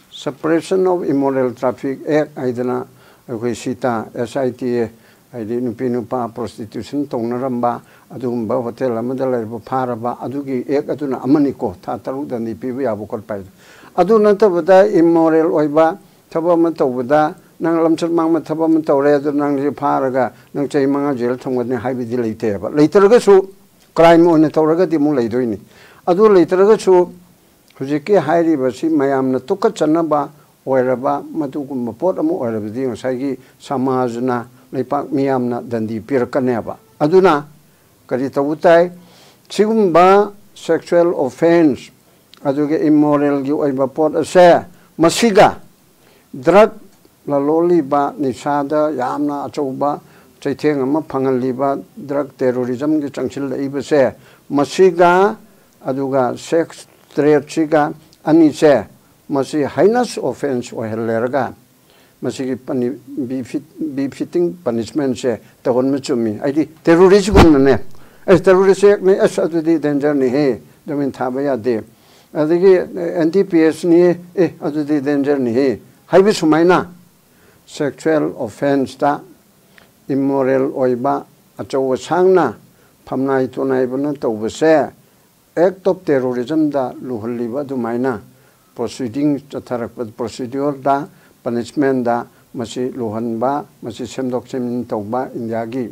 ꯁꯄ꯭ꯔꯦꯁꯟ ꯑꯣꯐ ꯏꯝꯃꯣꯔꯦꯜ ꯇ꯭ꯔꯥꯐꯤꯛ ꯑꯦꯛ ꯍꯥꯏꯗꯅ ꯑꯩꯈꯣꯏ ꯁꯤꯇꯥ SITA ꯍꯥꯏꯗꯤ ꯅꯨꯄꯤ ꯅꯨꯄꯥ ꯄ꯭ꯔꯣꯁꯇꯤꯇ꯭ꯌꯨꯁꯟ ꯇꯧꯅꯔꯝꯕ ꯑꯗꯨꯒꯨꯝꯕ ꯍꯣꯇꯦꯜ ꯑꯃꯗ ꯂꯩꯔꯤꯕ ꯐꯥꯔꯕ ꯑꯗꯨꯒꯤ ꯑꯦꯛ ꯑꯗꯨꯅ ꯑꯃꯅꯤꯀꯣ ꯊꯥ 6 ꯄꯤꯕ ꯌꯥꯕ ꯈꯣꯠꯄ ꯍꯥꯏꯗꯣ ꯑꯗꯨ ꯅꯠꯇꯕꯗ ꯏꯝꯃꯣꯔꯦꯜ ꯑꯣꯏꯕ ꯊꯕꯛ ꯑꯃ ꯇꯧꯕꯗ ꯅꯪ ꯂꯝꯆꯠ ꯃꯥꯡꯕ ꯊꯕꯛ ꯑꯃ ꯇꯧꯔꯦ ꯑꯗꯨ ꯅꯪꯁꯦ ꯐꯥꯔꯒ ꯅꯪ ꯆꯍꯤ 5 ꯖꯦꯜ ꯊꯝꯒꯅꯤ ꯍꯥꯏꯕꯗꯤ ꯂꯩꯇꯦꯕ ꯂꯩꯇ꯭ꯔꯒꯁꯨ ꯀ꯭ꯔꯥꯏꯝ ꯑꯣꯏꯅ ꯇꯧꯔꯒꯗꯤ ꯑꯃꯨꯛ ꯂꯩꯗꯣꯏꯅꯤ ꯑꯗꯨ ꯂꯩꯇ꯭ꯔꯒꯁꯨ ꯍꯧꯖꯤꯛꯀꯤ ꯍꯥꯏꯔꯤꯕꯁꯤ ꯃꯌꯥꯝꯅ ꯇꯨꯀꯠꯆꯅꯕ ꯑꯣꯏꯔꯕ ꯃꯗꯨꯒꯨꯝꯕ ꯄꯣꯠ ꯑꯃ ꯑꯣꯏꯔꯕꯗꯤ ꯉꯁꯥꯏꯒꯤ ꯁꯃꯥꯖꯅ ꯂꯩꯄꯥꯛ ꯃꯤꯌꯥꯝꯅ ꯗꯟꯗꯤ ꯄꯤꯔꯛꯀꯅꯦꯕ ꯑꯗꯨꯅ ꯀꯔꯤ ꯇꯧꯕ ꯇꯥꯏ ꯁꯤꯒꯨꯝꯕ ꯁꯦꯛꯁꯨꯋꯦꯜ ꯑꯣꯐꯦꯟꯁ ꯑꯗꯨꯒ ꯏꯝꯃꯣꯔꯦꯜꯒꯤ ꯑꯣꯏꯕ ꯄꯣꯠ ꯑꯁꯦ ꯃꯁꯤꯒ ꯗ꯭ꯔꯒ ꯂꯂꯣꯜꯂꯤꯕ ꯅꯤꯁꯥꯗ ꯌꯥꯝꯅ ꯑꯆꯧꯕ ꯆꯩꯊꯦꯡ ꯑꯃ ꯐꯪꯍꯜꯂꯤꯕ ꯗ꯭ꯔꯒ ꯇꯦꯔꯣꯔꯤꯖꯝꯒꯤ ꯆꯪꯁꯤꯜꯂꯛꯏꯕꯁꯦ ꯃꯁꯤꯒ ꯑꯗꯨꯒ ꯁꯦꯛꯁ ꯇ꯭ꯔꯦꯗꯁꯤꯒ ꯑꯅꯤꯁꯦ ꯃꯁꯤ ꯍꯥꯏꯅꯁ ꯑꯣꯐꯦꯟꯁ ꯑꯣꯏꯍꯜꯂꯦꯔꯒ ꯃꯁꯤꯒꯤ ꯕꯤꯐꯤꯇꯤꯡ ꯄꯅꯤꯁꯃꯦꯟꯁꯦ ꯇꯧꯍꯟꯕ ꯆꯨꯝꯃꯤ ꯍꯥꯏꯗꯤ ꯇꯦꯔꯣꯔꯤꯁꯒꯨꯝꯅꯅꯦ ꯇꯦꯔꯣꯔꯤꯁ ꯑꯦꯛꯅꯤ ꯑꯗꯨꯗꯤ ꯗꯦꯟꯖꯔꯅꯤꯍꯦ ꯗꯣꯃꯤꯟ ꯊꯥꯕ ꯌꯥꯗꯦ ꯑꯗꯒꯤ NDPSꯅꯤ ꯑꯗꯨꯗꯤ ꯗꯦꯟꯖꯔꯅꯤꯍꯦ ꯍꯥꯏꯕ ꯁꯨꯃꯥꯏꯅ ꯁꯦꯛꯁꯨꯋꯦꯜ ꯑꯣꯐꯦꯟꯁꯇ ꯏꯝꯃꯣꯔꯦꯜ ꯑꯣꯏꯕ ꯑꯆꯧ ꯑꯁꯥꯡꯅ ꯐꯝꯅꯥꯏ ꯇꯨꯅꯥꯏꯕꯅ ꯇꯧꯕꯁꯦ ꯑꯦꯛ ꯑꯣꯐ ꯇꯦꯔꯣꯔꯤꯖꯝꯗ ꯂꯨꯍꯜꯂꯤꯕ ꯑꯗꯨꯃꯥꯏꯅ ꯄ꯭ꯔꯣꯁꯤꯗꯤꯡ ꯆꯠꯊꯔꯛꯄ ꯄ꯭ꯔꯣꯁꯤꯗ꯭ꯌꯣꯔꯗ ꯄꯅꯤꯁꯃꯦꯟꯗ ꯃꯁꯤ ꯂꯨꯍꯟꯕ ꯃꯁꯤ ꯁꯦꯝꯗꯣꯛ ꯁꯦꯝꯖꯤꯟ ꯇꯧꯕ ꯏꯟꯗꯤꯌꯥꯒꯤ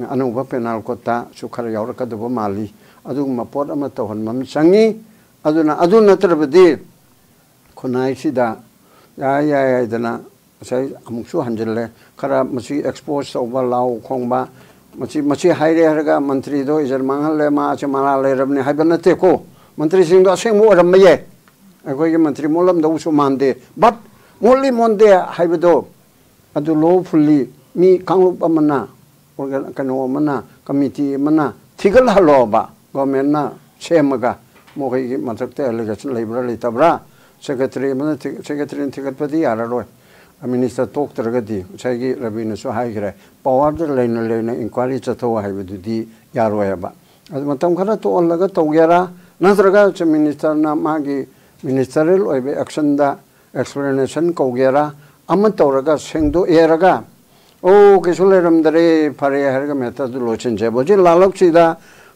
ꯑꯅꯧꯕ ꯄꯦꯅꯥꯜ ꯀꯣꯗꯇꯁꯨ ꯈꯔ ꯌꯥꯎꯔꯛꯀꯗꯕ ꯃꯥꯜꯂꯤ ꯑꯗꯨꯒꯨꯝꯕ ꯄꯣꯠ ꯑꯃ ꯇꯧꯍꯟꯕ ꯑꯃ ꯆꯪꯉꯤ ꯑꯗꯨꯅ ꯑꯗꯨ ꯅꯠꯇ꯭ꯔꯕꯗꯤ ꯈꯨꯟꯅꯥꯏꯁꯤꯗ ꯌꯥꯏ ꯍꯥꯏꯗꯅ ꯉꯁꯥꯏ ꯑꯃꯨꯛꯁꯨ ꯍꯟꯖꯤꯜꯂꯦ ꯈꯔ ꯃꯁꯤ ꯑꯦꯛꯁꯄꯣꯖ ꯇꯧꯕ ꯂꯥꯎ ꯈꯣꯡꯕ ꯃꯁꯤ ꯍꯥꯏꯔꯦ ꯍꯥꯏꯔꯒ ꯃꯟꯇ꯭ꯔꯤꯗꯣ ꯏꯖꯠ ꯃꯥꯡꯍꯜꯂꯦ ꯃꯥꯁꯦ ꯃꯔꯥꯜ ꯂꯩꯔꯕꯅꯤ ꯍꯥꯏꯕ ꯅꯠꯇꯦꯀꯣ ꯃꯟꯇ꯭ꯔꯤꯁꯤꯡꯗꯣ ꯑꯁꯦꯡꯕ ꯑꯣꯏꯔꯝꯕ ꯌꯥꯏ ꯑꯩꯈꯣꯏꯒꯤ ꯃꯟꯇ꯭ꯔꯤ ꯃꯣꯜꯂꯝꯗꯧꯁꯨ ꯃꯥꯟꯗꯦ ꯕꯠ मोली मोंदे हाइबदो अदु लो फुल्ली मी कांगलुप अमना कनो अमना कमिटी अमना थिगल हलोबा गवर्नमेंट ना सेमगा मोखैगी मथक्ते एलिगेशन लेब्रा लेतब्रा सेक्रेटरी अमना सेक्रेटरी थिगतपदि याररोय मिनिस्टर तोक्तरगदि साइगी रबिनसु हाइग्रे पावर द लेना लेना इंक्वायरी चथो हाइबदुदि यारोयबा अदु मतम खरा तो अलगा तोगेरा नत्रगा च मिनिस्टर ना मागी मिनिस्टरियल ओइबे एक्शन दा एक्सप्लेनेशन कौगेरा अमन तौरगा सेंदो एरगा ओ किसु लेरमदरे फरे हरगा मेता दु लोचिनजे बोजि लालौचिदा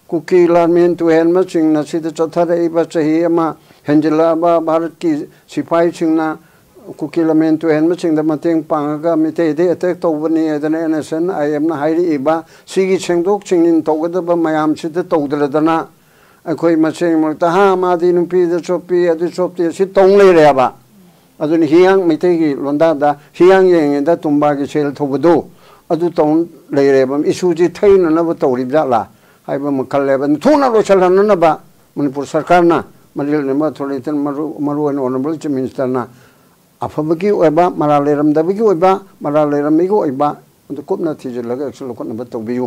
कुकी लामेन टु हेन मा चिंगना सिदा चथारेबा चही अमा हेंजिलाबा भारत की सिपाही चिंगना कुकी लामेन टु हेन मा चिंगदा मतेंग पांगा मितेदे अटैक तौबनी एदने एनएसएन आईएम ना हाइरिबा सिगी सेंदोक चिंगिन तौगदबा मयाम सिदा तौदलदना अखोई मसेंग मरता हा मादी नुपी द चोपी अदु चोपती सि तौंग लेरेबा अदुन हियांग मितेगी लोंदादा हियांग येंगदा तुम्बागी सेल थोबदो अदु तौंग लेरेबा इशूजी थैननबा तौरिबजाला हाइबा मखलेबा थुना लोचलननबा मणिपुर सरकारना मरिल नेमा थोरितन मरुवन ऑनरेबल चीफ मिनिस्टर ना अफबगी ओइबा मरा लेरमदबगी ओइबा मरा लेरमिगी ओइबा अदु कुपना थिजलगा एक्शन लोकनबा तौबियु